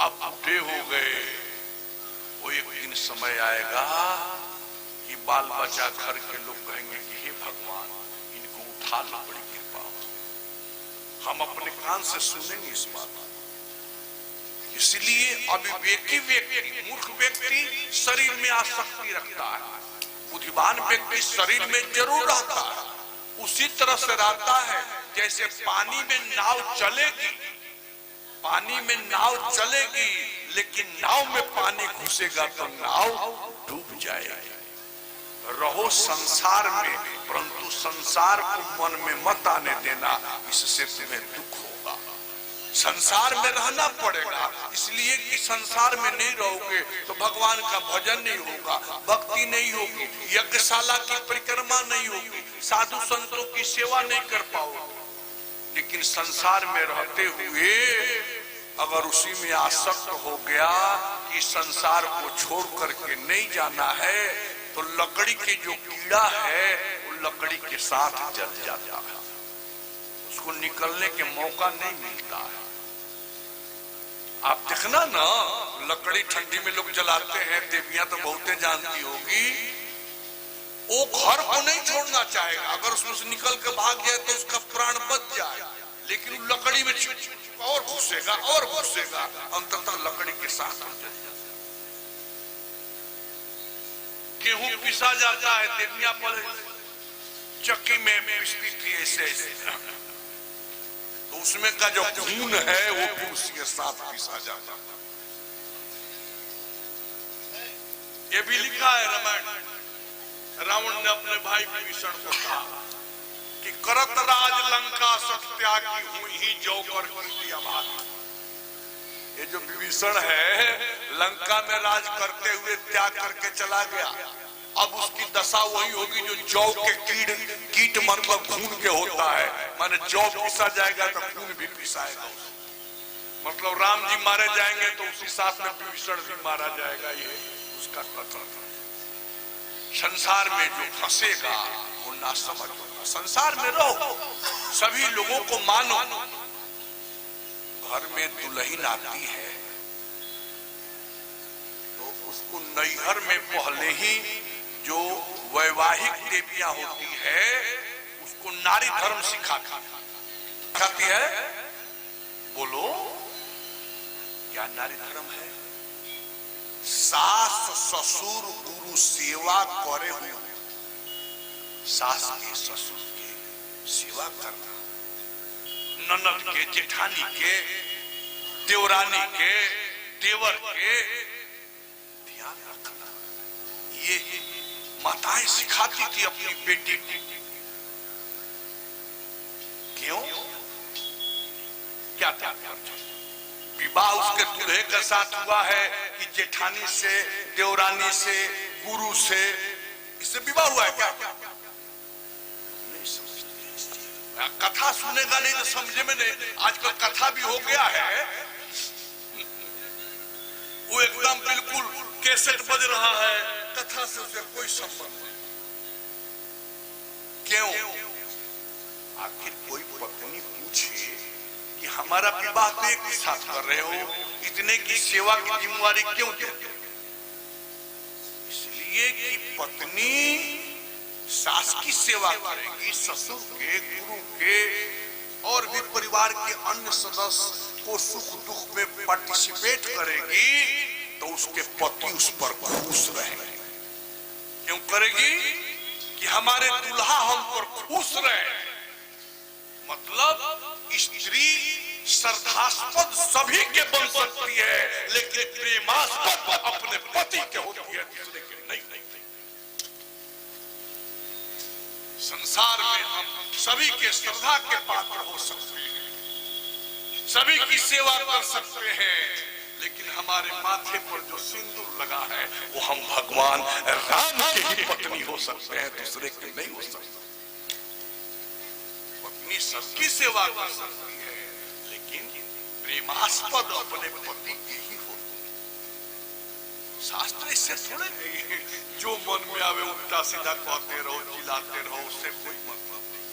अब बूढ़े हो गए। वो एक दिन समय आएगा कि बाल बच्चा घर के लोग कहेंगे कि हे भगवान इनको उठा लो, बड़ी कृपा हो। हम अपने कान से सुनेंगे इस बात। इसलिए अविवेकी व्यक्ति, मूर्ख व्यक्ति शरीर में आसक्ति रखता है, बुद्धिमान व्यक्ति शरीर में जरूर रहता है। उसी तरह से रहता है जैसे पानी में नाव चलेगी, पानी में नाव चलेगी लेकिन नाव में पानी घुसेगा तो नाव डूब जाएगी। रहो संसार में, परंतु संसार को मन में मत आने देना, इससे तुम्हें दुख होगा। संसार में रहना पड़ेगा, इसलिए कि संसार में नहीं रहोगे तो भगवान का भजन नहीं होगा, भक्ति नहीं होगी, यज्ञशाला की परिक्रमा नहीं होगी, साधु संतों की सेवा नहीं कर पाओगे। लेकिन संसार में रहते हुए अगर उसी में आसक्त हो गया कि संसार को छोड़ करके नहीं जाना है, तो लकड़ी की जो कीड़ा है वो लकड़ी के साथ जल जाता है, उसको निकलने के मौका नहीं मिलता है। आप देखना ना, लकड़ी ठंडी में लोग जलाते हैं, देवियां तो बहुते जानती होगी, वो घर को नहीं छोड़ना चाहेगा। अगर उसमें से निकल के भाग जाए तो उसका प्राण बच जाए, लेकिन लकड़ी में और घुसेगा और घुसेगा, अंततः लकड़ी के साथ जल जाता। गेहूं पिसा जाता है, देवियां पर चक्की में पिसती थी ऐसे ऐसे, तो उसमें का जो खून है वो भी उसी के साथ पिसा जाता। ये भी लिखा है रामायण, रावण ने अपने भाई विभीषण को कहा कि करत राज लंका सठ त्यागी हुई ही जो कर दिया बात। ये जो विभीषण है लंका में राज करते हुए त्याग करके चला गया, अब उसकी दशा वही होगी जो जौ के कीट मतलब खून के होता है, माने जौ पिसा जाएगा तो खून भी पिसाएगा, मतलब राम जी मारे जाएंगे तो उसी साथ में विभीषण भी मारा जाएगा। ये उसका कथन था। संसार में जो फंसेगा वो ना समझ होगा। संसार में रहो, सभी लोगों को मानो। घर में दुल्हन आती है तो उसको नैहर में पहले ही जो वैवाहिक देवियां होती है उसको नारी धर्म सिखाती है। बोलो क्या नारी धर्म है? सास ससुर गुरु सेवा करे हुए, सास के ससुर के सेवा करना, ननद के, जेठानी के, देवरानी के, देवर के ध्यान रखना। ये माताएं सिखाती थी अपनी बेटी को। क्यों? क्या था? विवाह उसके दूल्हे के साथ हुआ है कि जेठानी से, देवरानी से, गुरु से, इससे विवाह हुआ है क्या? नहीं समझते। कथा सुनेगा नहीं तो समझे में नहीं। आजकल कथा भी हो गया है, वो एकदम बिल्कुल कैसेट बज रहा है, कथा से उसे कोई संबंध नहीं। क्यों? आखिर कोई पत्नी पूछे कि हमारा विवाह तो एक साथ कर रहे हो, इतने की सेवा की जिम्मेवारी क्यों देते? इसलिए कि पत्नी सास की सेवा करेगी, ससुर के, गुरु के और भी परिवार के अन्य सदस्य को सुख दुख में पार्टिसिपेट करेगी, तो उसके पति उस पर खुश रहेंगे। क्यों करेगी? कि हमारे दूल्हा हम पर खुश रहे। मतलब स्त्री श्रद्धास्पद सभी के बन सकती है, लेकिन प्रेमास्पद अपने पति के होती है, दूसरे के नहीं। संसार में हम सभी के श्रद्धा के पात्र हो सकते हैं, सभी की सेवा कर सकते हैं, लेकिन हमारे माथे पर जो सिंदूर लगा है वो हम भगवान राम की ही पत्नी हो सकते हैं, दूसरे के नहीं हो सकते। पत्नी सबकी सेवा कर सकती है, लेकिन प्रेमास्पद अपने पति की ही होती है। शास्त्र इससे थोड़े नहीं, जो मन में आवे उल्टा सीधा कहते रहो, चिल्लाते रहो, उससे कोई मतलब नहीं।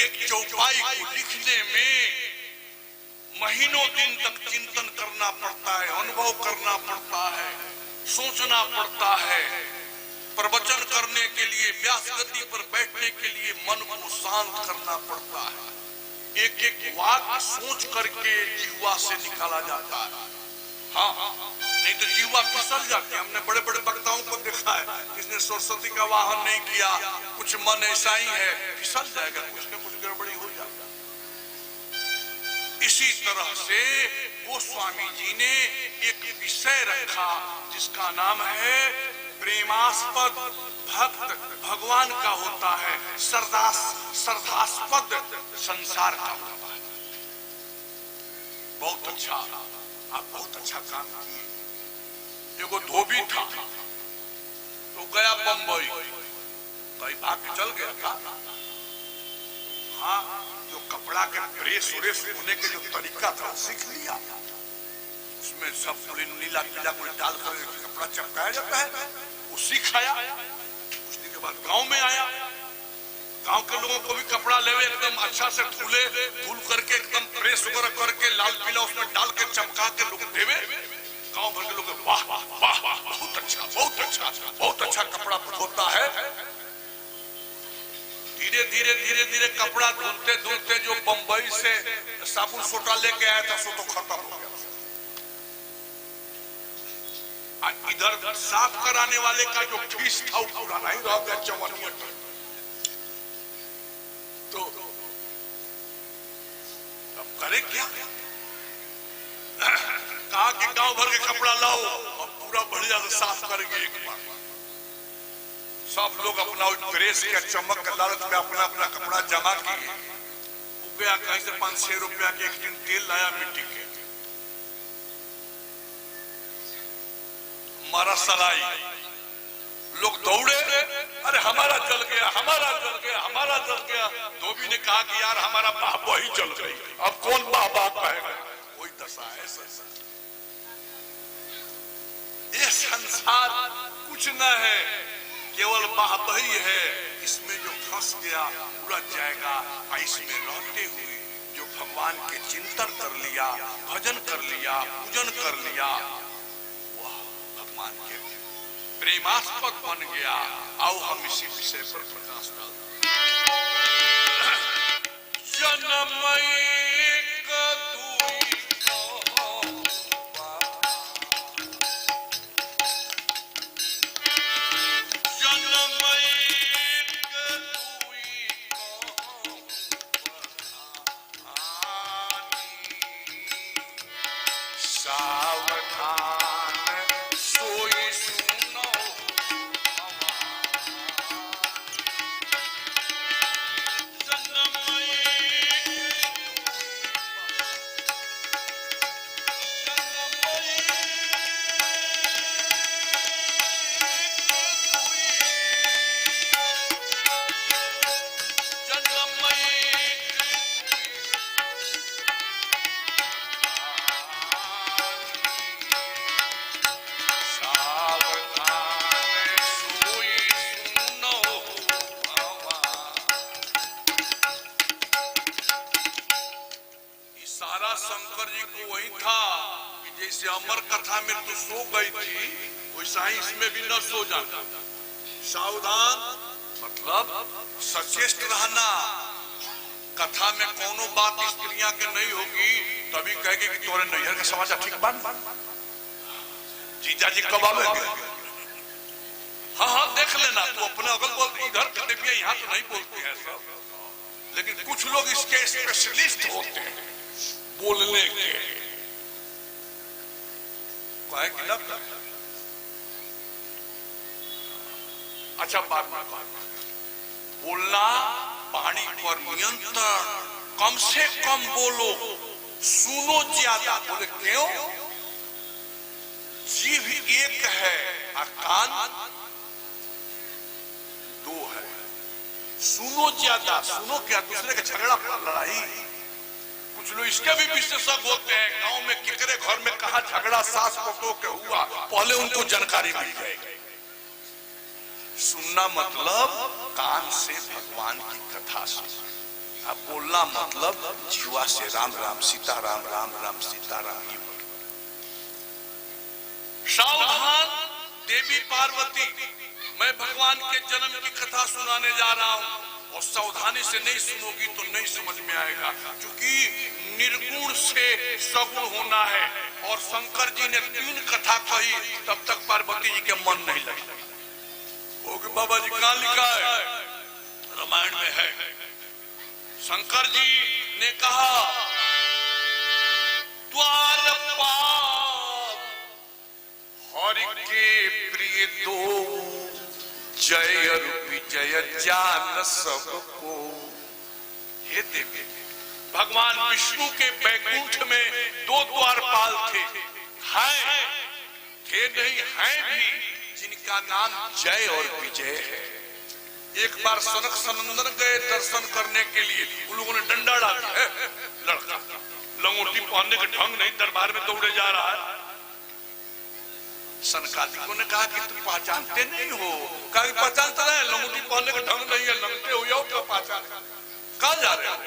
एक चौपाई को लिखने में महीनों दिन तक चिंतन करना पड़ता है, अनुभव करना पड़ता है, सोचना पड़ता है। प्रवचन करने के लिए, व्यास गद्दी पर बैठने के लिए मन को शांत करना पड़ता है। एक एक वाक्य सोच करके जिह्वा से निकाला जाता है। हाँ, नहीं तो जिह्वा फिसल जाती है। हमने बड़े बड़े वक्ताओं को देखा है, जिसने सरस्वती का वाहन नहीं किया, कुछ मन ऐसा ही है, फिसल जाएगा, कुछ न कुछ गड़बड़ी हो जाएगा। इसी तरह से गोस्वामी जी ने एक विषय रखा जिसका नाम है प्रेमास्पद भक्त भगवान का होता है, श्रद्धास्पद संसार का होता है। बहुत अच्छा, आप बहुत अच्छा काम किए। एगो धोबी था तो गया बंबई, कई भाग के चल गया था। हाँ, जो कपड़ा के प्रेस व्रेस होने के जो तरीका था सीख लिया। उसमें सब नीला पीला कोई डाल कर कपड़ा चपकाया जाता है, वो सीखाया। कुछ दिन के बाद गांव में आया, गांव के लोगों को भी कपड़ा लेवे एकदम अच्छा से धुल करके एकदम प्रेस वगैरह करके लाल पीला उसमें डाल के चपका के लोग देवे। गांव भर के लोग वाह वाह वाह वाह, बहुत अच्छा बहुत अच्छा बहुत अच्छा कपड़ा होता है। धीरे धीरे धीरे धीरे कपड़ा धुलते धुलते जो बंबई से साबुन सोटा लेके आया था सो तो खत्म हो गया। इधर साफ कराने वाले का जो फीस था वो पूरा नहीं रह गया, 54। तो अब करे क्या? कहा कि गांव भर के कपड़ा लाओ और पूरा बढ़िया से साफ करेंगे एक बार। सब लोग अपना प्रेस के चमक के लालच में अपना अपना कपड़ा जमा किए। वो गया कहीं से 5-6 रुपया के एक दिन तेल लाया मिट्टी के, मारा सलाई। लोग दौड़े, अरे हमारा जल गया हमारा जल गया हमारा जल गया। धोबी ने कहा कि यार हमारा बाबा ही जल गई, अब कौन बाबा कहेगा? कोई दशा है संसार। ये संसार कुछ न है, केवल बाबही है। इसमें जो फंस गया उलझ जाएगा। इसमें रहते हुए जो भगवान के चिंतन कर लिया, भजन कर लिया, पूजन कर लिया, वह भगवान के प्रेमास्पद बन गया। आओ हम इसी विषय पर प्रकाश डालते। जन्मई शंकर जी को वही था कि जैसे अमर कथा में तो सो गई थी, वैसा ही इसमें भी न सो जाना। सावधान मतलब सचेष्ट रहना। कथा में कोनो बात स्त्रियां के नहीं होगी, तभी कहेगी कि तोरे नैहर का समाचार ठीक बन। जीजा जी कब आवेंगे? हाँ हाँ देख लेना, तू अपने अगल बगल इधर देविया यहाँ तो नहीं बोलते हैं सब, लेकिन कुछ लोग इसके स्पेशलिस्ट होते हैं बोलने के। कहे कि ना अच्छा बात बोलना, पानी पर नियंत्रण, कम से कम बोलो, सुनो ज्यादा। बोले क्यों? जीभ एक है और कान 2 है। सुनो ज्यादा, सुनो क्या? दूसरे का झगड़ा लड़ाई। कुछ लोग इसके भी विशेषज्ञ होते हैं, गांव में किकरे घर में कहा झगड़ा सास पतोह के हुआ, पहले उनको जानकारी मिल जाएगी। सुनना मतलब कान से भगवान की कथा सुनना, अब बोलना मतलब जीवा से राम राम सीता राम राम राम सीता राम। सावधान देवी पार्वती, मैं भगवान के जन्म की कथा सुनाने जा रहा हूँ और सावधानी से नहीं सुनोगी तो नहीं समझ में आएगा, क्योंकि निर्गुण से सगुण होना है। और शंकर जी ने 3 कथा कही, तब तक पार्वती जी के मन नहीं लगा। बाबा जी कहाँ लिखा है? रामायण में है। शंकर जी ने कहा द्वारपाल हरि के प्रिय दो जय और विजय जान सबको। हे देवी, भगवान विष्णु के बैकुंठ में दो द्वारपाल थे नहीं हैं भी, जिनका नाम जय और विजय है। एक बार सनक सनंदन गए दर्शन करने के लिए, उन लोगों ने डंडा डाल दिया, लड़का लंगोटी पहनने के ढंग नहीं, दरबार में दौड़े जा रहा है। सनकादिकों ने कहा कि तुम पहचानते नहीं हो? कहा पहचानता है, लंगोटी पहनने का ढंग नहीं है, लंगटे हो जाओ क्या पहचान? कहा जा रहे हो?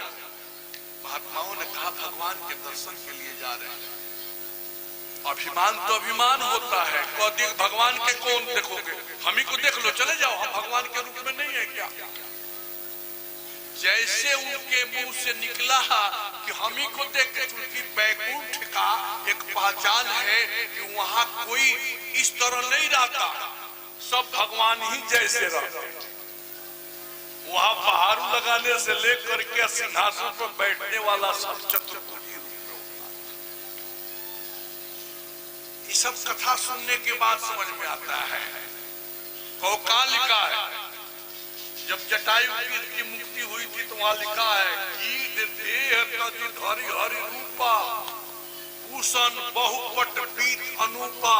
महात्माओं ने कहा भगवान के दर्शन के लिए जा रहे हैं। अभिमान तो अभिमान होता है, कभी भगवान के कौन देखोगे, हम ही को देख लो, चले जाओ, हम भगवान के रूप में नहीं है क्या? जैसे उनके मुंह से निकला कि हम ही को देख के, चूंकि बैकुंठ का एक पहचान है कि वहां कोई इस तरह नहीं रहता, सब भगवान ही जैसे रहते। वहां पहाड़ू लगाने से लेकर के सिंहासन पर बैठने वाला सब चतुर्भुजी रूप में होता। ये सब कथा सुनने के बाद समझ में आता है। कौकाल लिखा है, जब जटायु की मुक्ति हुई थी तो वहां लिखा है कि देह धरि हरि रूपा भूषण बहुपट पीत अनूपा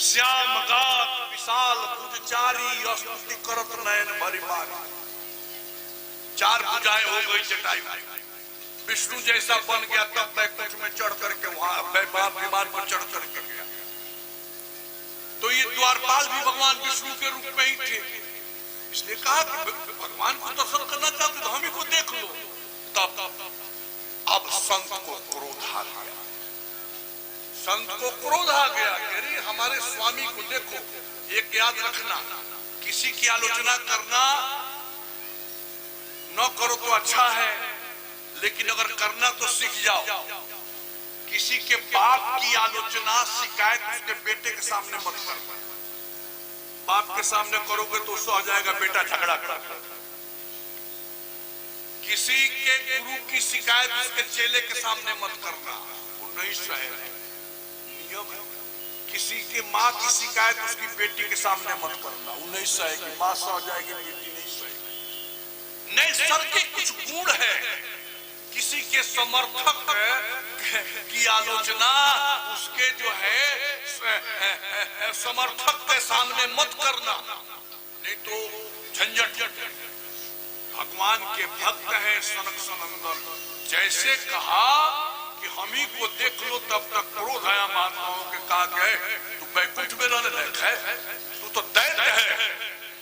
श्याम गात विशाल भुजचारी स्तुति करत नयन भरी बारी। चार भुजाएं हो गई जटायु, विष्णु जैसा बन गया, तब बैकुंठ में चढ़ करके वहां विमान पर चढ़ करके गया। तो ये द्वारपाल भी भगवान विष्णु के रूप में ही थे, इसलिए कहा कि भगवान को दर्शन करना चाहते तो हम ही को देख लो। तब अब संत को क्रोध आ गया, संत को क्रोध आ गया, अरे हमारे स्वामी को देखो। एक याद रखना, किसी की आलोचना करना न करो तो अच्छा है, लेकिन अगर करना तो सीख जाओ। किसी के बाप की आलोचना शिकायत उसके बेटे के सामने मत करना। बाप के सामने करोगे तो उससे आ जाएगा बेटा झगड़ा कर। किसी के गुरु की शिकायत उसके चेले के सामने मत करना, वो नहीं सहेगा, नियम है। किसी की माँ की शिकायत उसकी बेटी के सामने मत करना, वो नहीं सहेगी, माँ सह जाएगी, बेटी नहीं सहेगी। नहीं, सर के कुछ गुण है, किसी के समर्थक की आलोचना उसके जो है समर्थक के सामने मत करना, नहीं तो झंझट। भगवान के भक्त हैं सनक सनंदन, जैसे कहा कि हम ही को देख लो, तब तक क्रोध आया महात्माओं के। कहा गए तू बैकुंठ में रहने लायक है, तू तो दैत्य है।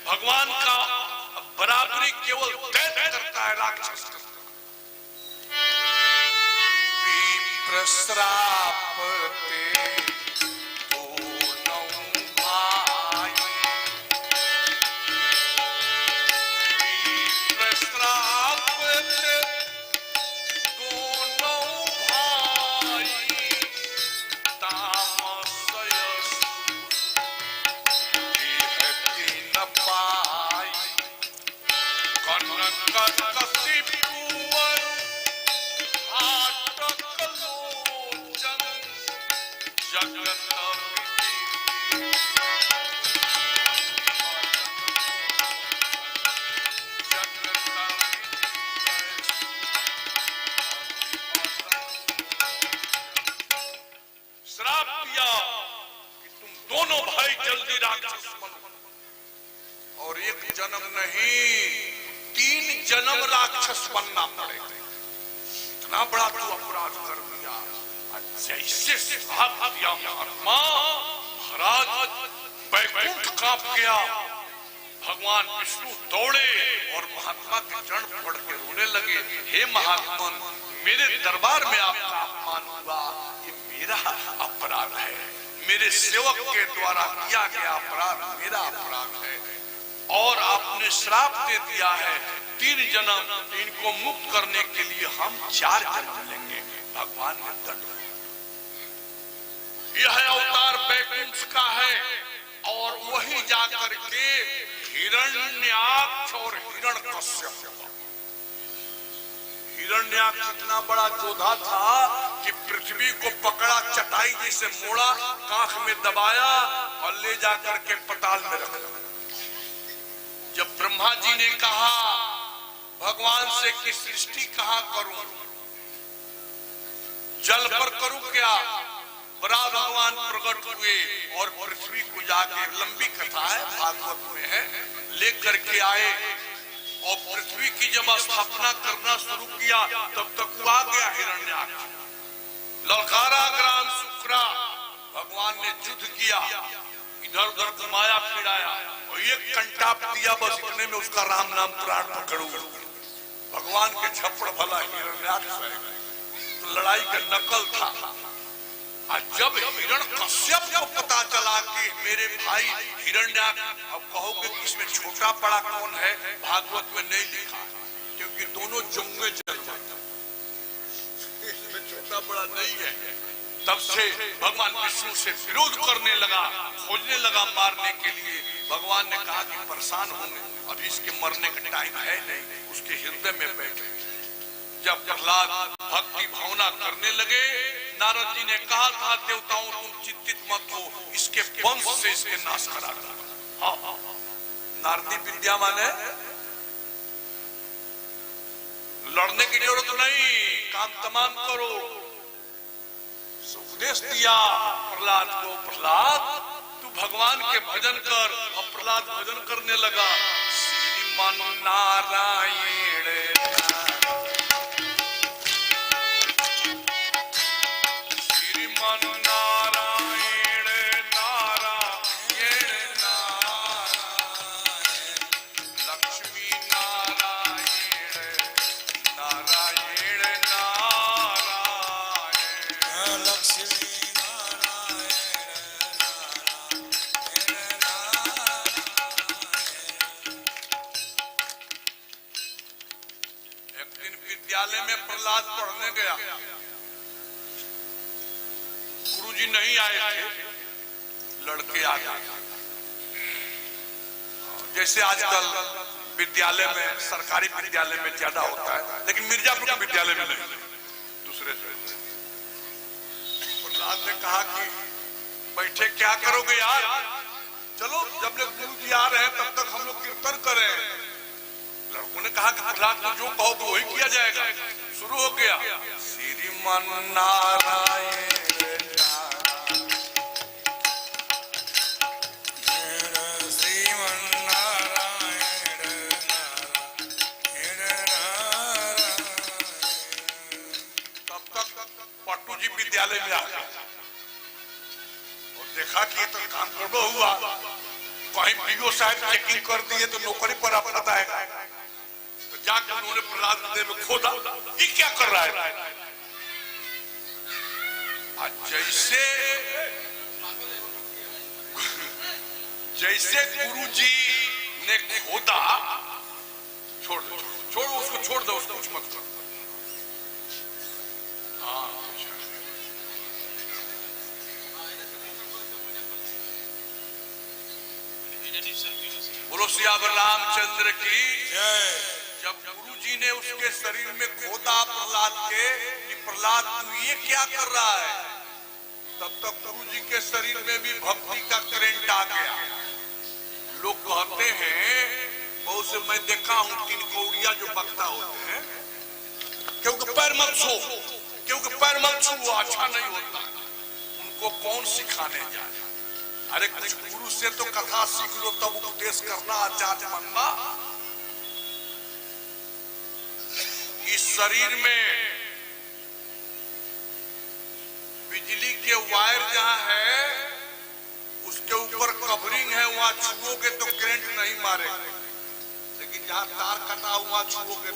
भगवान का बराबरी केवल दैत्य करता है, राक्षस करता है। प्रश्रापते दोनों भाई, प्रश्रापते दोनों भाई, तामसयसु देहति न पाई। कनक कसिपु श्राप दिया कि तुम दोनों भाई जल्दी राक्षस बनो, और एक जन्म नहीं 3 जन्म राक्षस बनना पड़ेगा। इतना बड़ा तू अपराध कर दिया। जैसे श्राप दिया महात्मा, महाराज बैकुंठ कांप गया। भगवान विष्णु दौड़े और महात्मा के चरण पकड़ के रोने लगे, हे महात्मन, मेरे दरबार में आपका अपमान हुआ, ये मेरा अपराध है, मेरे सेवक के द्वारा किया गया अपराध मेरा अपराध है, और आपने श्राप दे दिया है 3 जन्म, इनको मुक्त करने के लिए हम 4 जन्म लेंगे। भगवान ने दंड, यह अवतार बैकुंठ का है, और वही जाकर के हिरण्याक्ष और हिरण्यकश्यप, हिरण्याक्ष इतना बड़ा योद्धा था कि पृथ्वी को पकड़ा, चटाई जैसे मोड़ा, कांख में दबाया और ले जाकर के पताल में रख दिया। जब ब्रह्मा जी ने कहा भगवान से कि सृष्टि कहां करूं, जल पर करूं क्या, बड़ा भगवान प्रकट हुए और पृथ्वी को जाके, लंबी कथा है भागवत में है, लेकर के आए और पृथ्वी की जब स्थापना करना शुरू किया तब तक वो आ गया हिरण्याक्ष, ललकारा ग्राम शुक्रा। भगवान ने युद्ध किया, इधर उधर घुमाया फिराया और एक कंटाप दिया, बस इतने में उसका राम नाम प्राण पकड़ गया। भगवान के झप्पड़ भला हिरण्याक्ष है, तो लड़ाई का नकल था। और जब हिरण्यकश्यप को पता चला कि मेरे भाई हिरण्याक्ष, अब कहोगे कि इसमें छोटा बड़ा कौन है, भागवत में नहीं लिखा, क्योंकि दोनों जंगे चल जाते, इसमें छोटा बड़ा नहीं है। तब से भगवान विष्णु से विरोध करने लगा, खोजने लगा मारने के लिए। भगवान ने कहा कि परेशान होंगे, अभी इसके मरने का टाइम है नहीं, उसके हृदय में बैठे। जब प्रहलाद भक्ति भावना करने लगे, नारद जी ने कहा था देवताओं तुम चिंतित मत हो, इसके वंश से इसके नाश करा दो। नारदी विद्या माने लड़ने की जरूरत नहीं, काम तमाम करो। उपदेश दिया प्रहलाद को, प्रहलाद तू भगवान के भजन कर। और प्रहलाद भजन करने लगा, श्रीमन नारायण श्रीमन नारायण नारायण नारायण लक्ष्मी नारायण नारायण नारायण लक्ष्मी एक दिन विद्यालय में प्रहलाद पढ़ने गया, गुरुजी नहीं आए थे, लड़के आ गए। जैसे आजकल विद्यालय में, सरकारी विद्यालय में ज्यादा होता है, लेकिन मिर्जापुर के विद्यालय में नहीं, दूसरे से। प्रहलाद ने कहा कि बैठे क्या करोगे यार, चलो जब तक गुरुजी आ रहे हैं तब तक हम लोग कीर्तन करें। लड़कों ने कहा कि प्रहलाद को जो कहोगे वही किया जाएगा। शुरू हो गया, श्रीमन नारायण विद्यालय में आ गया और देखा कि तो काम गड़बड़ हुआ, कहीं पीओ साहब चेकिंग कर दिए तो नौकरी पर आता है। तो जाकर उन्होंने प्रहलाद के देह में खोदा, ये क्या कर रहा है। आज जैसे गुरुजी ने खोदा, छोड़ उसको, छोड़ दो उसको, कुछ मत करो। हाँ बोलो सियावर रामचंद्र की जय। जब गुरुजी ने उसके शरीर में खोदा प्रहलाद के कि प्रहलाद तू ये क्या कर रहा है, तब तक गुरुजी के शरीर में भी भक्ति का करंट आ गया। लोग कहते हैं, बहुत से मैं देखा हूं, 3 कौड़िया जो बकता होते हैं, क्योंकि पैर मत छू, क्योंकि पैर मत छू, वो अच्छा नहीं होता। उनको कौन सिखाने जाए। अरे कुछ गुरु से तो कथा सीख लो, तब उपदेश करना, आचार्य बनना। इस शरीर में बिजली के वायर जहां है उसके ऊपर कवरिंग है, वहां छुओगे तो करंट नहीं मारेगा, लेकिन जहां तार कटा हुआ छुओगे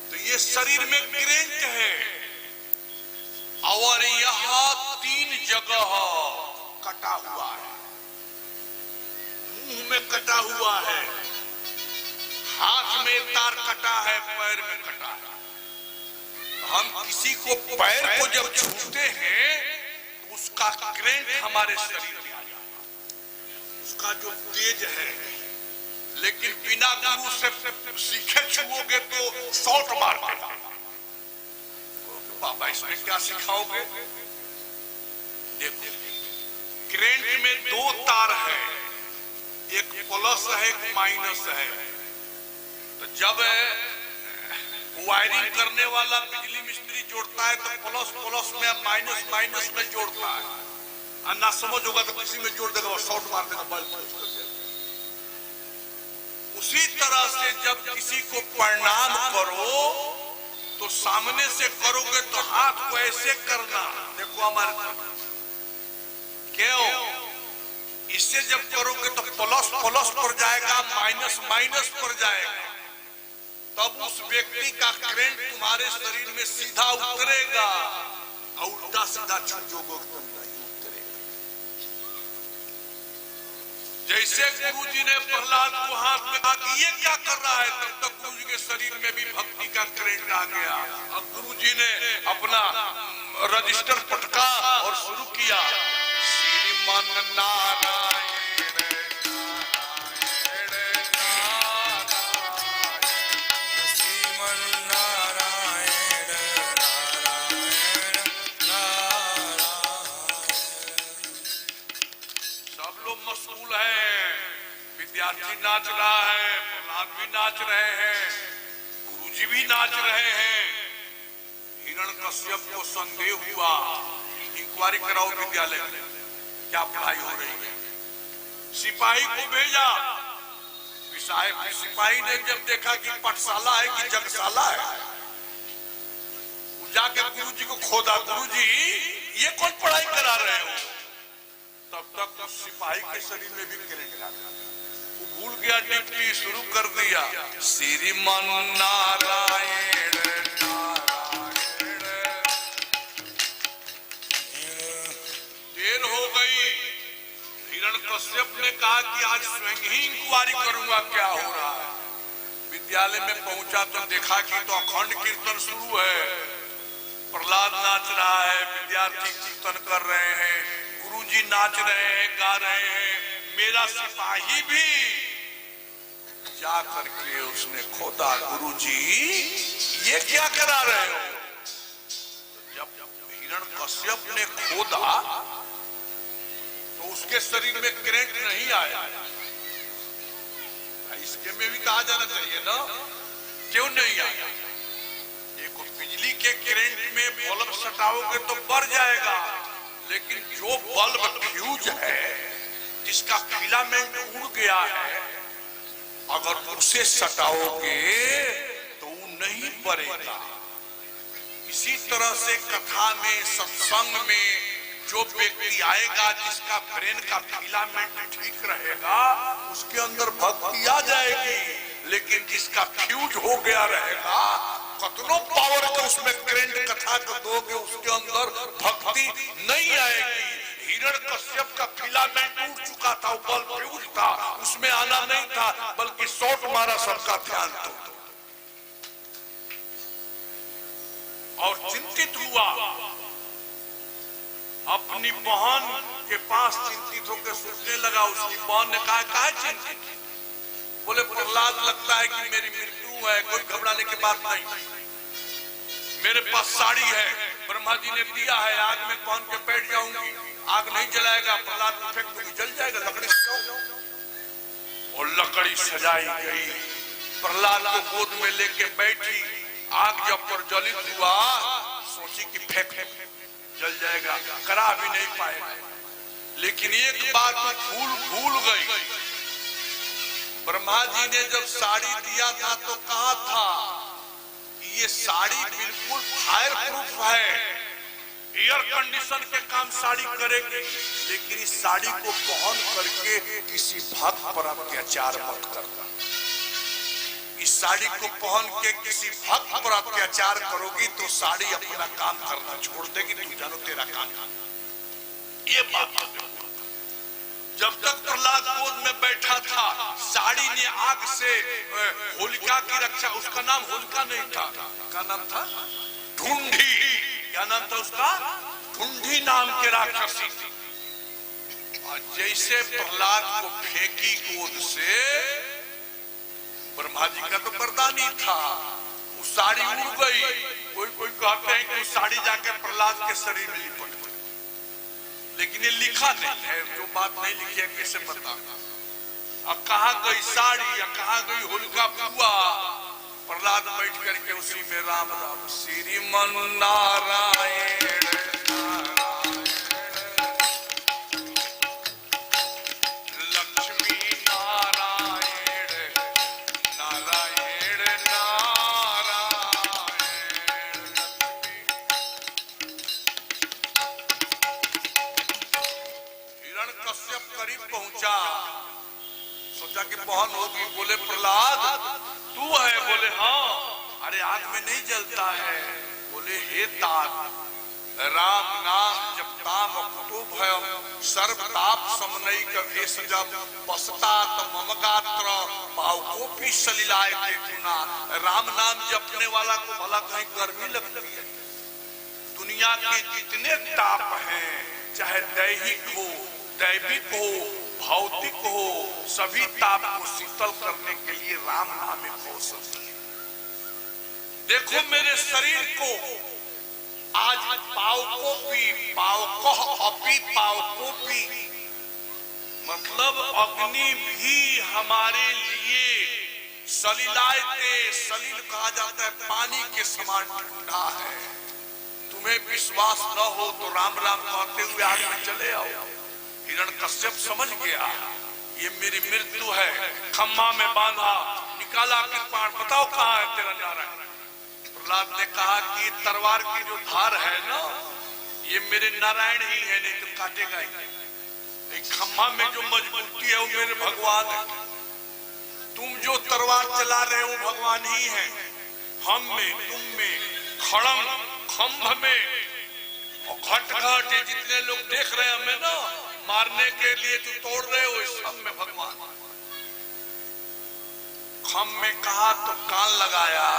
तो ये शरीर में करंट है। और यहाँ 3 जगह कटा हुआ है, मुंह में कटा हुआ है, हाथ में तार कटा है, पैर में कटा है। हम किसी को पैर को जब छूते हैं तो उसका करंट हमारे शरीर में आ जाता है, उसका जो तेज है लेकिन बिना गुरु से सीखे छुओगे तो शॉट मार देगा। बाबा इसमें क्या सिखाओगे? देखो करेंट में दो तार है, एक प्लस है एक माइनस है। तो जब वायरिंग करने वाला बिजली मिस्त्री जोड़ता है तो प्लस प्लस में माइनस माइनस में जोड़ता है, और ना समझ होगा तो किसी में जोड़ देगा और शॉर्ट मार देगा बल्ब। उसी तरह से जब किसी को प्रणाम करो तो सामने से करोगे तो हाथ को ऐसे करना, देखो हमारे क्यों, इससे जब करोगे तो प्लस प्लस पर जाएगा, माइनस माइनस पर जाएगा, तब उस व्यक्ति का करंट तुम्हारे शरीर में सीधा उतरेगा, और उल्टा सीधा छूटोगे तो नहीं उतरेगा। जैसे गुरुजी ने प्रहलाद को हाथ में कहा कि ये क्या कर रहा है, तब तक गुरुजी के शरीर में भी भक्ति का करंट आ गया। अब गुरुजी ने अपना रजिस्टर पटका और शुरू किया, श्रीमन नारायण मशगूल है, विद्यार्थी नाच रहा है, प्रहलाद भी नाच रहे हैं, गुरुजी भी नाच रहे हैं। हिरण्यकश्यप को संदेह हुआ, इंक्वायरी कराओ विद्यालय में क्या पढ़ाई हो रही है। सिपाही को भेजा, सिपाही ने जब देखा कि पाठशाला है कि जगशाला है, जाके गुरुजी को खोदा, गुरुजी ये कौन पढ़ाई करा रहे हो। तब तक तो सिपाही के शरीर में भी करंट आ गया, वो भूल गया, ड्यूटी शुरू कर दिया, श्रीमन नारायण नारायण। देर हो गई, हिरण्यकश्यप ने कहा कि आज स्वयं ही इंक्वायरी करूंगा क्या हो रहा है। विद्यालय में पहुंचा तो देखा कि तो अखंड कीर्तन शुरू है, प्रहलाद नाच रहा है, विद्यार्थी कीर्तन कर रहे हैं, गुरुजी नाच रहे हैं, गा रहे हैं। मेरा सिपाही भी जा करके उसने खोदा, गुरुजी ये क्या करा रहे हो। जब हिरण्यकश्यप ने खोदा तो उसके शरीर में करंट नहीं आया। इसके में भी कहा जाना चाहिए ना, क्यों नहीं आया। देखो बिजली के करंट में बल्ब सटाओगे तो बढ़ जाएगा, लेकिन जो बल्ब फ्यूज है, जिसका फिलामेंट उड़ गया है, अगर उसे सटाओगे तो वो नहीं बढ़ेगा। इसी तरह से कथा में, सत्संग में जो व्यक्ति आएगा जिसका ब्रेन का फिलामेंट ठीक रहेगा, उसके अंदर भक्ति आ जाएगी। लेकिन जिसका फ्यूज हो गया रहेगा, कतनो पावर के उसमें करंट कथा को दोगे, उसके अंदर भक्ति नहीं आएगी। हिरण्यकश्यप का फिलामेंट टूट चुका था, वो बल्ब फ्यूज था, उसमें आना नहीं था, बल्कि शॉट मारा, सबका ध्यान तो और चिंतित हुआ। अपनी बहन के पास चिंतित होकर सोचने लगा। उसकी बहन ने कहा, काहे चिंतित? बोले प्रहलाद लगता है कि मेरी मृत्यु है, कोई घबराने की बात नहीं, मेरे पास साड़ी है, ब्रह्मा जी ने दिया है, आग में पहन के बैठ जाऊंगी, आग नहीं जलाएगा, प्रहलाद को फेंक दूंगी, जल जाएगा। लकड़ी और लकड़ी सजाई गई, प्रहलाद को गोद में लेके बैठी। आग जब प्रज्वलित हुआ, सोची कि फेंक जल जाएगा, करा भी नहीं पाएगा। लेकिन एक बात भूल गई, ब्रह्मा जी ने जब साड़ी दिया था तो कहा था ये साड़ी बिल्कुल फायर प्रूफ है, एयर कंडीशन के काम साड़ी करेगी, लेकिन इस साड़ी को पहन करके किसी भक्त पर अत्याचार मत करना। इस साड़ी को पहन के किसी भक्त पर अत्याचार करोगी तो साड़ी अपना काम करना छोड़ देगी, तुम जानो तेरा काम। ये बात जब तक प्रहलाद गोद में बैठा था, साड़ी ने आग से होलिका की रक्षा, उसका नाम होलिका नहीं था, क्या नाम था? ढूंढी। क्या नाम था उसका? ढूंढी नाम के राक्षसी थी। और जैसे प्रहलाद को फेंकी गोद से, ब्रह्मा जी का तो वरदान ही था, वो साड़ी उड़ गई। कोई कोई कहते हैं कि वो साड़ी जाकर प्रहलाद के शरीर में लिपट गई, लेकिन ये लिखा नहीं है, जो बात नहीं लिखी है कैसे पता। अब कहाँ गई साड़ी या कहाँ गई होलिका बुआ? प्रहलाद बैठ करके उसी में राम राम श्रीमन नारायण लक्ष्मी नारायण नारायण नारायण। हिरण्यकश्यप करीब पहुंचा, सोचा कि बहन होगी। बोले प्रहलाद तू है? बोले हाँ। अरे आग में नहीं जलता है। बोले हे तात राम नाम जब ताम कुटुब है सर्व ताप समनई का भेष जब बसता मम गात्र भाव भी सलिलाए देखना। राम नाम जपने वाला को भला कहीं गर्मी लगती है? दुनिया के जितने ताप हैं, चाहे दैहिक हो दैविक हो भौतिक हो, सभी ताप को शीतल करने के लिए राम नाम एक औषधि है। देखो मेरे शरीर को आज पावकोपी मतलब अग्नि भी हमारे लिए सलिलायते, सलिल कहा जाता है पानी के समान ठंडा है। तुम्हें विश्वास न हो तो राम राम कहते हुए आग में चले आओ। हिरण्यकश्यप समझ गया ये मेरी मृत्यु है, खम्मा में बांधा, निकाला कृपाण, बताओ कहाँ है तेरा नारायण? प्रहलाद ने कहा कि तलवार की जो धार है ना, ये मेरे नारायण ही है, नहीं तो काटेगा ही। एक खम्मा में जो मजबूती है वो मेरे भगवान है। तुम जो तलवार चला रहे हो भगवान ही है। हम में, तुम में, खड़ंग खंभ में और घट घट जितने लोग देख रहे हैं हमें ना मारने के लिए जो तोड़ रहे हो, इस सब में भगवान। खम में कहा तो कान लगाया,